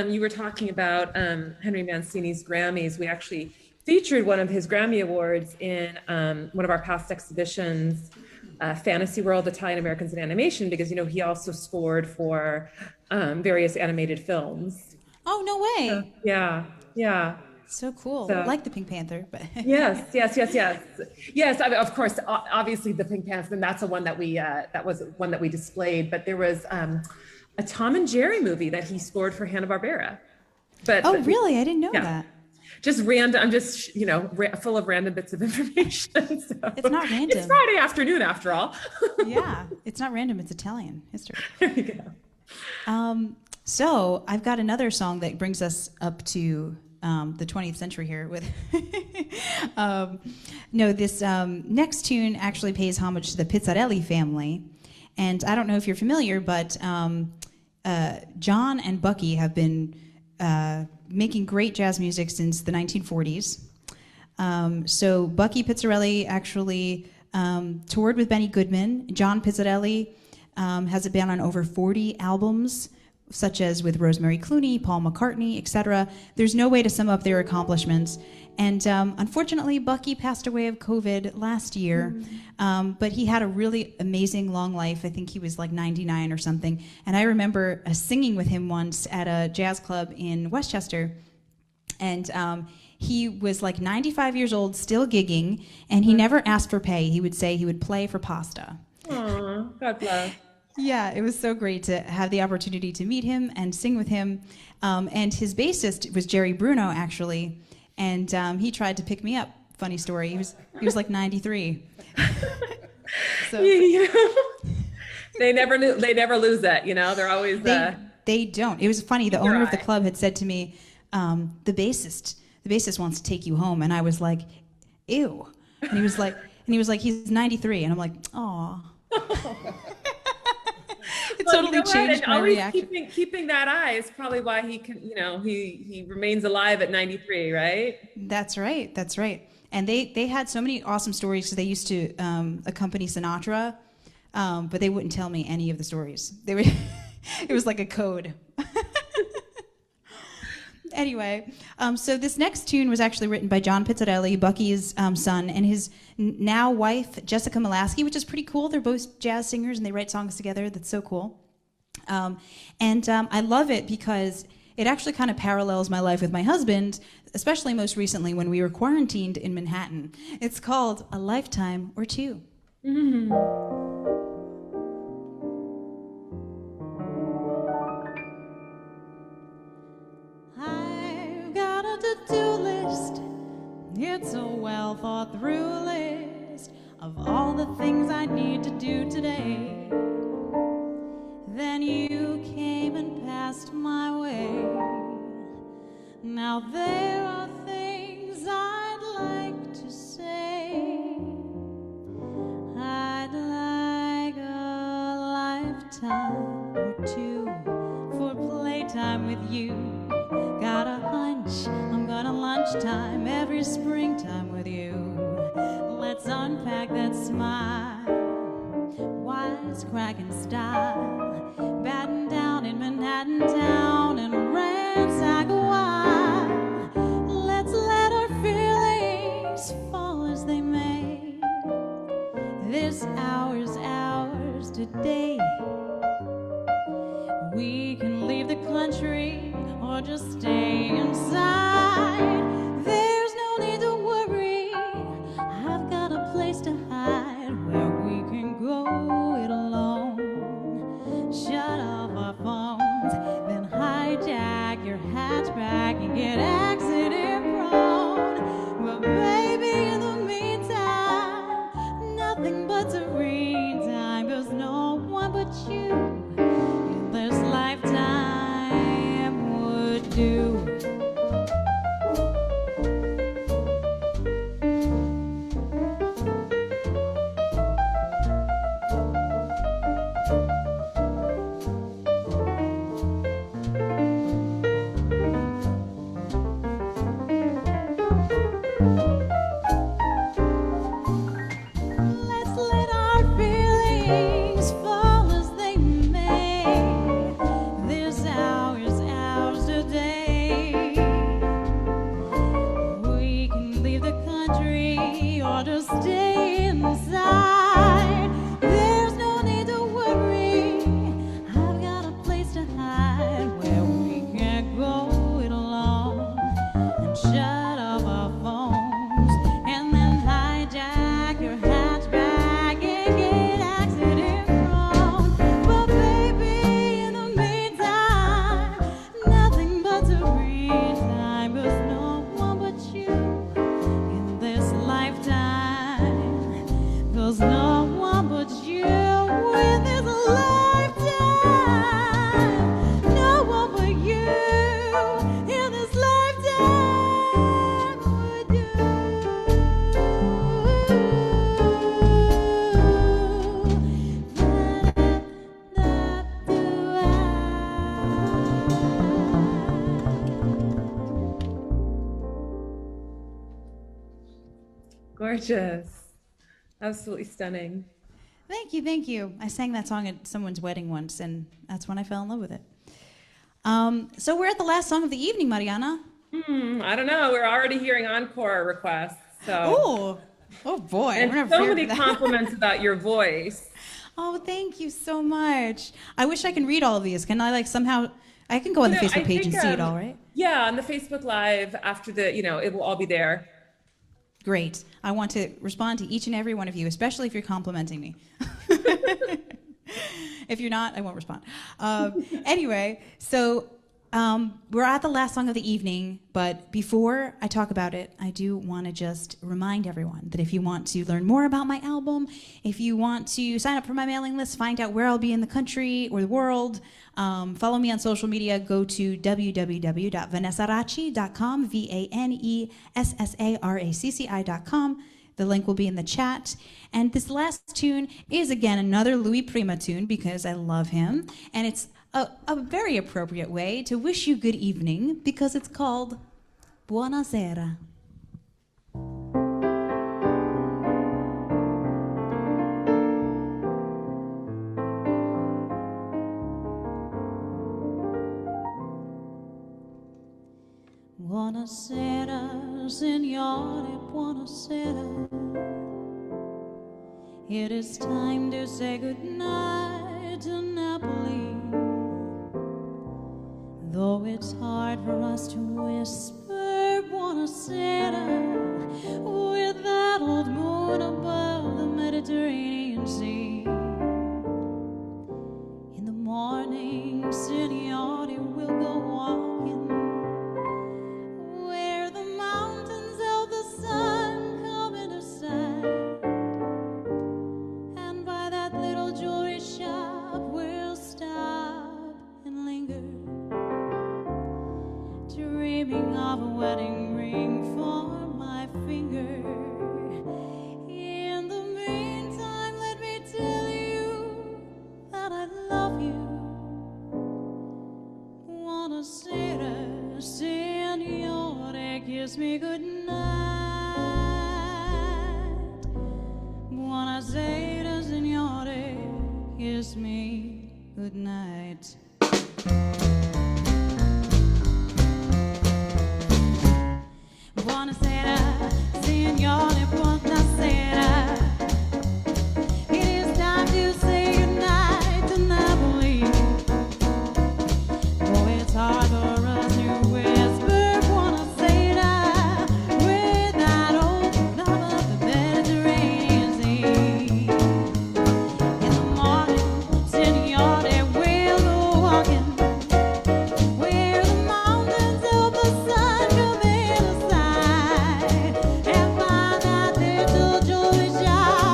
you were talking about Henry Mancini's Grammys. We actually featured one of his Grammy Awards in one of our past exhibitions, Fantasy World, Italian Americans in Animation, because, you know, he also scored for various animated films. Oh, no way. Yeah, yeah. So cool. So, Like the Pink Panther, but yes, yes, yes, yes. Yes, I mean, of course, obviously the Pink Panther, and that's the one that that was one that we displayed, but there was a Tom and Jerry movie that he scored for Hanna-Barbera. Oh, really? I didn't know that. Just random, I'm just, you know, full of random bits of information. So. It's not random. It's Friday afternoon after all. Yeah, it's not random, it's Italian history. There you go. So I've got another song that brings us up to the 20th century here with this next tune actually pays homage to the Pizzarelli family. And I don't know if you're familiar, but John and Bucky have been making great jazz music since the 1940s. So Bucky Pizzarelli actually toured with Benny Goodman. John Pizzarelli has been on over 40 albums, such as with Rosemary Clooney, Paul McCartney, etc. There's no way to sum up their accomplishments. And unfortunately, Bucky passed away of COVID last year, but he had a really amazing long life. I think he was like 99 or something. And I remember singing with him once at a jazz club in Westchester. And he was like 95 years old, still gigging, and he never asked for pay. He would say he would play for pasta. Aw, God bless. Yeah, it was so great to have the opportunity to meet him and sing with him. And his bassist was Jerry Bruno, actually, and he tried to pick me up. Funny story. He was like 93. So they never lose that. You know, they're always. They don't. It was funny. The owner of the club had said to me, "The bassist wants to take you home," and I was like, "Ew." And he was like, "He's 93," and I'm like, "Aw." It totally changed my reaction. Keeping that eye is probably why he can, you know, he remains alive at 93, right? That's right. That's right. And they had so many awesome stories because they used to accompany Sinatra, but they wouldn't tell me any of the stories. They would. It was like a code. Anyway, so this next tune was actually written by John Pizzarelli, Bucky's son, and his now wife, Jessica Molaskey, which is pretty cool. They're both jazz singers, and they write songs together. That's so cool. I love it because it actually kind of parallels my life with my husband, especially most recently when we were quarantined in Manhattan. It's called A Lifetime or Two. Mm-hmm. To-do list. It's a well thought through list of all the things I need to do today. Then you came and passed my way. Now there are things I'd like to say. I'd like a lifetime or two for playtime with you. Got a hunch I'm gonna lunchtime every springtime with you. Let's unpack that smile, wisecracking style, batten down in Manhattan town and ransack a while. Let's let our feelings fall as they may. This hour's ours today. We can leave the country or just stay inside. There's no need to worry. I've got a place to hide where we can go it alone. Shut off our phones, then hijack your hatchback and get accident prone. Well, baby, in the meantime, nothing but serene time. There's no one but you in this lifetime. Do. Let's let our feelings fall as they may. This tree or to stay inside. There's no need to worry. I've got a place to hide where we can go it alone and shut off our phones and then hijack your hatchback and get accident prone. But baby, in the meantime, nothing but to read time, 'cause no one but you in this lifetime, 'cause no one but you in this lifetime, no one but you in this lifetime would do. Gorgeous. Absolutely stunning. Thank you, thank you. I sang that song at someone's wedding once, and that's when I fell in love with it. So we're at the last song of the evening, Mariana. I don't know. We're already hearing encore requests. Oh boy. And we're not so prepared many for that. compliments about your voice. Oh, thank you so much. I wish I can read all of these. Can I somehow, I can go on the Facebook page and see it all, right? Yeah, on the Facebook Live after it will all be there. Great. I want to respond to each and every one of you, especially if you're complimenting me. If you're not, I won't respond. Anyway, so we're at the last song of the evening, but before I talk about it, I do want to just remind everyone that if you want to learn more about my album, if you want to sign up for my mailing list, find out where I'll be in the country or the world, follow me on social media, go to www.vanessaracci.com, VANESSARACCI.com. The link will be in the chat. And this last tune is, again, another Louis Prima tune because I love him. And it's a very appropriate way to wish you good evening because it's called Buonasera. Buonasera, signore, buonasera. It is time to say goodnight to Napoli. Though it's hard for us to whisper Buonasera with that old moon above the Mediterranean Sea. In the morning, signore, we'll go walking where the mountains of the sun come into sight. And by that little jewelry shop, we'll stop and linger, dreaming of a wedding ring for my finger. In the meantime, let me tell you that I love you. Buonasera, signore, kiss me goodnight. Buonasera, signore, kiss me goodnight. Buonasera, signore, buonasera. It is time to say goodnight to Napoli. Oh, it's hard for us to whisper buonasera with that old love of the Mediterranean Sea. In the morning, signore, we'll go walking where the mountains of the sun come in sight. And by that little jewelry shop,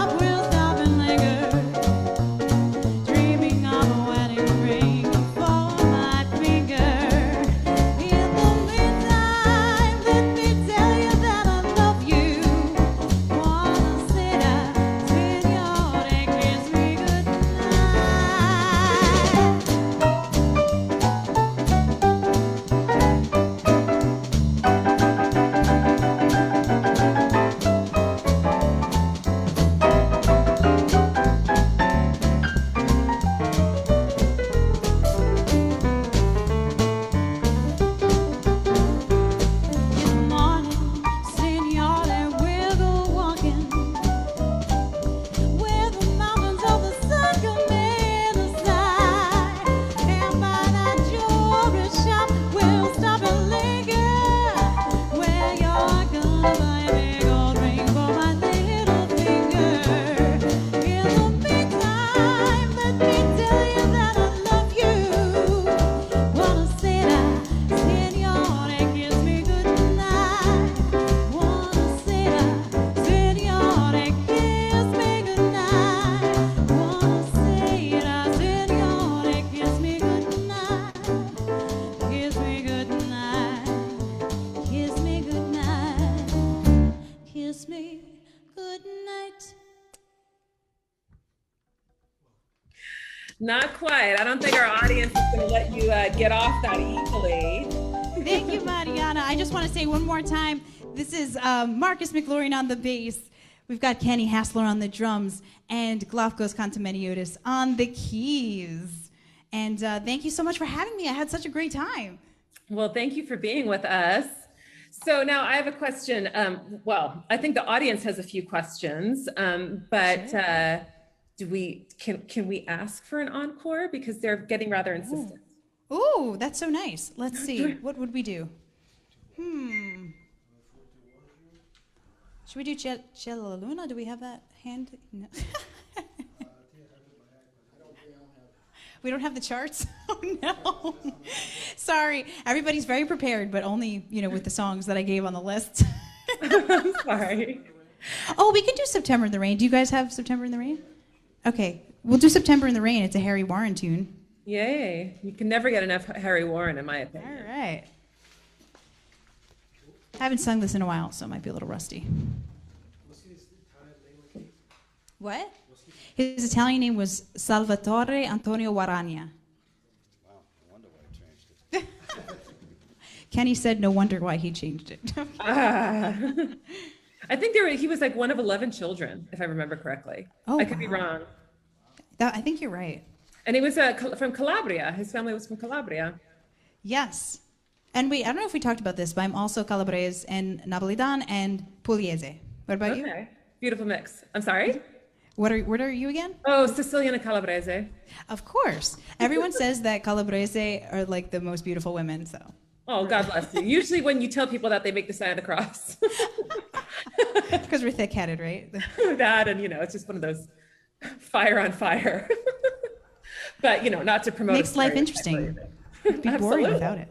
Not quite. I don't think our audience is going to let you get off that easily. Thank you, Mariana. I just want to say one more time, this is Marcus McLaurin on the bass. We've got Kenny Hassler on the drums and Glafkos Kantamaniotis on the keys. And thank you so much for having me. I had such a great time. Well, thank you for being with us. So now I have a question. Well, I think the audience has a few questions, but sure. Can we ask for an encore, because they're getting rather insistent? Ooh, that's so nice. Let's see. What would we do? Should we do C'è la Luna? Do we have that hand? No. We don't have the charts? Oh, no. Sorry. Everybody's very prepared, but only, with the songs that I gave on the list. I'm sorry. Oh, we can do September in the Rain. Do you guys have September in the Rain? Okay. We'll do September in the Rain. It's a Harry Warren tune. Yay. You can never get enough Harry Warren, in my opinion. All right. I haven't sung this in a while, so it might be a little rusty. What? His Italian name was Salvatore Antonio Guaragna. Wow, no wonder why he changed it. Kenny said no wonder why he changed it. I think he was like one of 11 children, if I remember correctly. Oh, I could be wrong. I think you're right. And he was from Calabria. His family was from Calabria. Yes. And I don't know if we talked about this, but I'm also Calabrese and Napolitan and Pugliese. What about you? Okay. Beautiful mix. I'm sorry? What are you again? Oh, Sicilian and Calabrese. Of course. Everyone says that Calabrese are like the most beautiful women, so. Oh, God bless you. Usually when you tell people that, they make the sign of the cross. Because we're thick-headed, right? That, and it's just one of those fire on fire. But, not to promote. Makes life interesting. It'd be boring without it.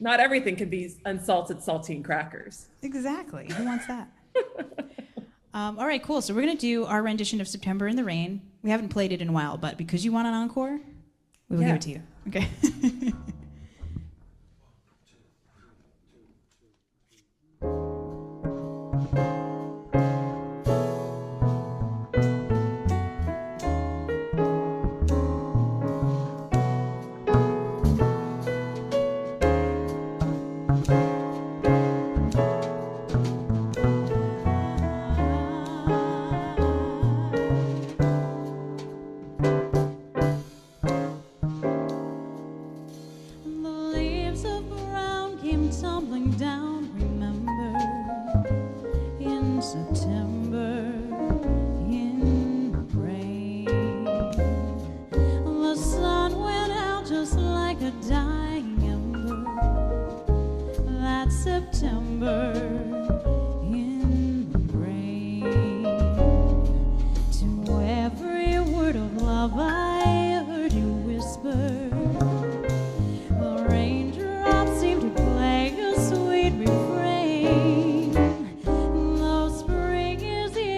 Not everything can be unsalted saltine crackers. Exactly. Who wants that? All right, cool. So we're going to do our rendition of September in the Rain. We haven't played it in a while, but because you want an encore, we will give it to you. Okay. Spring is the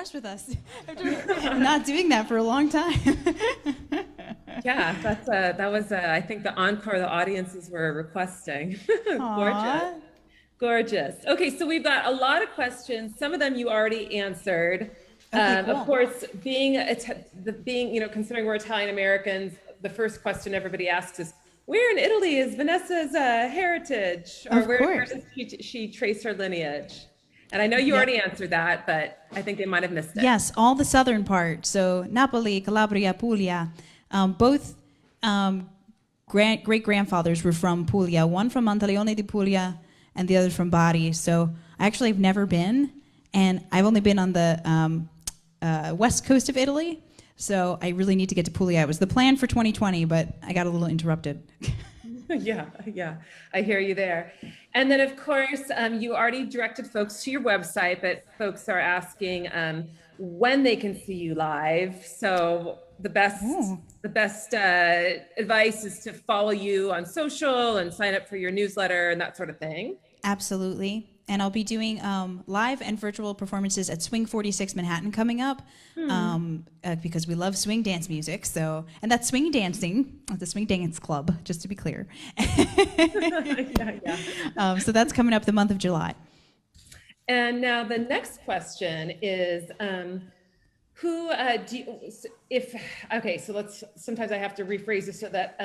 impressed with us after not doing that for a long time. Yeah, that was I think the encore the audiences were requesting. Gorgeous. Gorgeous. Okay, so we've got a lot of questions. Some of them you already answered. Okay, cool. Of course, considering we're Italian Americans, the first question everybody asks is, where in Italy is Vanessa's heritage? Or where does she trace her lineage? And I know you already answered that, but I think they might have missed it. Yes, all the southern part. So Napoli, Calabria, Puglia. Both great-grandfathers were from Puglia. One from Monteleone di Puglia and the other from Bari. So I actually have never been, and I've only been on the west coast of Italy. So I really need to get to Puglia. It was the plan for 2020, but I got a little interrupted. Yeah, I hear you there. And then, of course, you already directed folks to your website, but folks are asking when they can see you live. So the best advice is to follow you on social and sign up for your newsletter and that sort of thing. Absolutely. And I'll be doing live and virtual performances at Swing 46 Manhattan coming up because we love swing dance music. So, and that's swing dancing, the Swing Dance Club, just to be clear. So that's coming up the month of July. And now the next question is, sometimes I have to rephrase this so that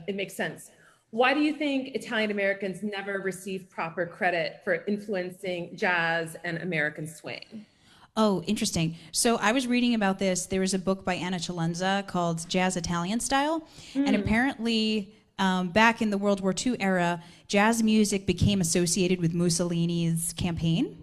it makes sense. Why do you think Italian Americans never receive proper credit for influencing jazz and American swing? Oh, interesting. So I was reading about this. There was a book by Anna Celenza called Jazz Italian Style. And apparently back in the World War II era, jazz music became associated with Mussolini's campaign.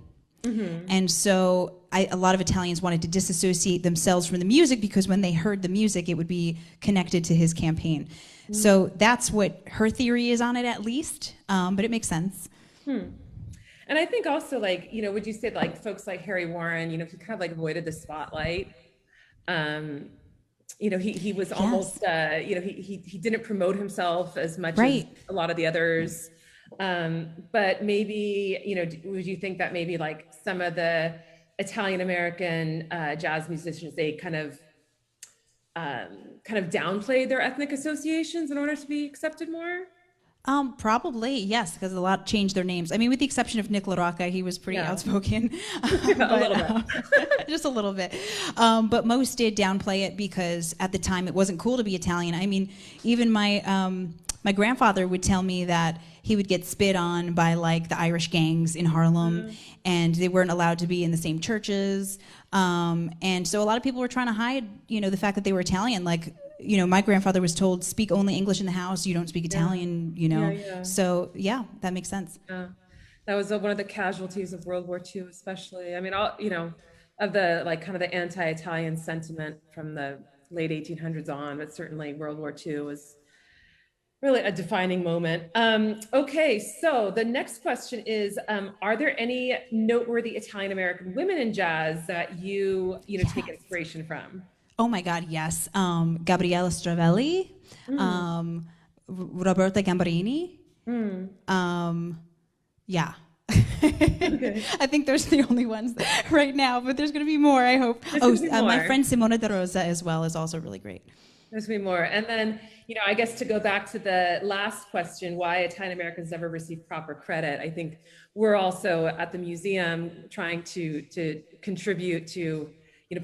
And so a lot of Italians wanted to disassociate themselves from the music because when they heard the music, it would be connected to his campaign. So that's what her theory is on it, at least, but it makes sense. And I think also, would you say folks like Harry Warren, he kind of avoided the spotlight. He was almost, he didn't promote himself as much as a lot of the others. But maybe, would you think that maybe some of the Italian American jazz musicians, they kind of downplayed their ethnic associations in order to be accepted more? Probably, yes, because a lot changed their names. I mean, with the exception of Nick LaRocca, he was pretty outspoken. A little bit. Just a little bit. But most did downplay it because at the time it wasn't cool to be Italian. I mean, even my grandfather would tell me that he would get spit on by the Irish gangs in Harlem, and they weren't allowed to be in the same churches. And so a lot of people were trying to hide, the fact that they were Italian. My grandfather was told, speak only English in the house, you don't speak Italian, So that makes sense. That was one of the casualties of World War II, especially. I mean, of the kind of the anti-Italian sentiment from the late 1800s on, but certainly World War II was really a defining moment. Okay, so the next question is, are there any noteworthy Italian American women in jazz that you take inspiration from? Oh my God, yes. Gabriella Stravelli, Roberta Gambarini. Yeah. Okay. I think those are the only ones right now, but there's going to be more, I hope. My friend Simona De Rosa as well is also really great. There's going to be more. And then, I guess to go back to the last question, why Italian Americans never receive proper credit, I think we're also at the museum trying to contribute to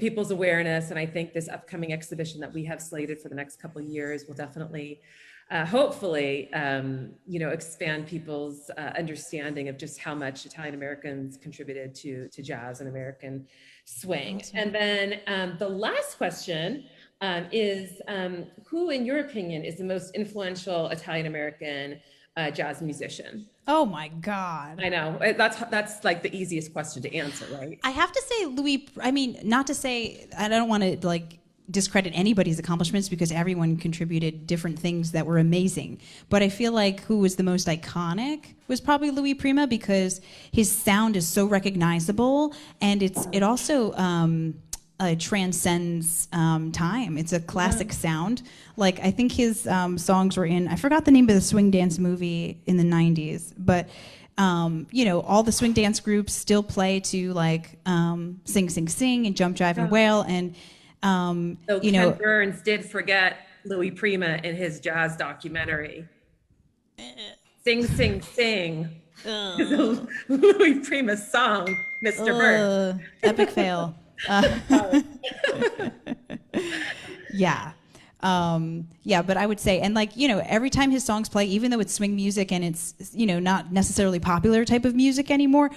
people's awareness. And I think this upcoming exhibition that we have slated for the next couple of years will definitely, hopefully, expand people's understanding of just how much Italian Americans contributed to jazz and American swing. Awesome. And then the last question is, who, in your opinion, is the most influential Italian American jazz musician? Oh my God. I know, that's the easiest question to answer, right? I have to say Louis, not to say, I don't want to discredit anybody's accomplishments because everyone contributed different things that were amazing. But I feel like who was the most iconic was probably Louis Prima because his sound is so recognizable and it also transcends time. It's a classic sound. I think his songs were in, I forgot the name of the swing dance movie in the 90s, but all the swing dance groups still play to like Sing Sing Sing and Jump Jive and Wail, and So Ken Burns did forget Louis Prima in his jazz documentary. Sing Sing Sing. Louis Prima song, Mr. Burns. Epic fail. Yeah. But I would say, and like, every time his songs play, even though it's swing music and it's, not necessarily popular type of music anymore,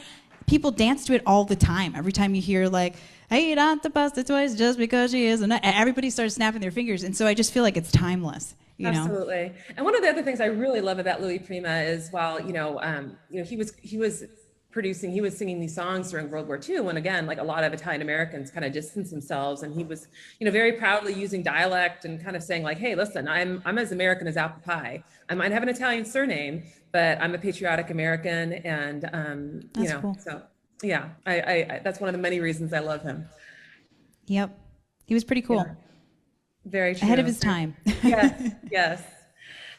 people dance to it all the time. Every time you hear like, hey, not the bust twice just because she is, and everybody starts snapping their fingers. And so I just feel like it's timeless. Absolutely. And one of the other things I really love about Louis Prima is while, he was singing these songs during World War II, when again, like a lot of Italian Americans kind of distanced themselves, and he was, very proudly using dialect and kind of saying like, hey, listen, I'm as American as apple pie. I might have an Italian surname, but I'm a patriotic American. And, cool. So yeah, I that's one of the many reasons I love him. Yep. He was pretty cool. Yeah. Very true. Ahead of his time. Yes, yes.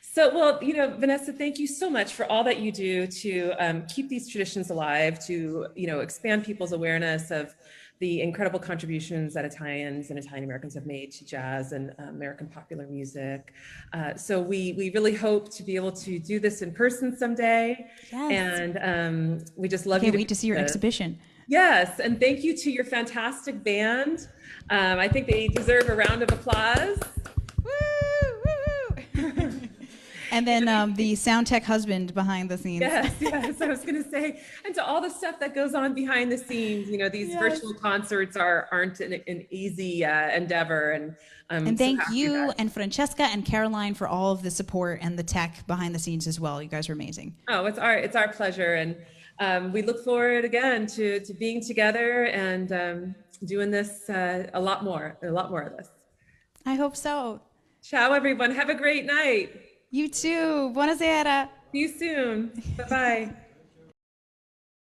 So, well, Vanessa, thank you so much for all that you do to keep these traditions alive, to, expand people's awareness of the incredible contributions that Italians and Italian Americans have made to jazz and American popular music. So we really hope to be able to do this in person someday. Yes. And we just love you. Can't wait to see your exhibition. Yes, and thank you to your fantastic band. I think they deserve a round of applause. And then the sound tech husband behind the scenes. Yes, I was going to say, and to all the stuff that goes on behind the scenes, these virtual concerts aren't an easy endeavor. And thank you and Francesca and Caroline for all of the support and the tech behind the scenes as well. You guys are amazing. Oh, it's our pleasure. And we look forward again to being together and doing this a lot more of this. I hope so. Ciao, everyone. Have a great night. You too. Buonasera. See you soon. Bye-bye.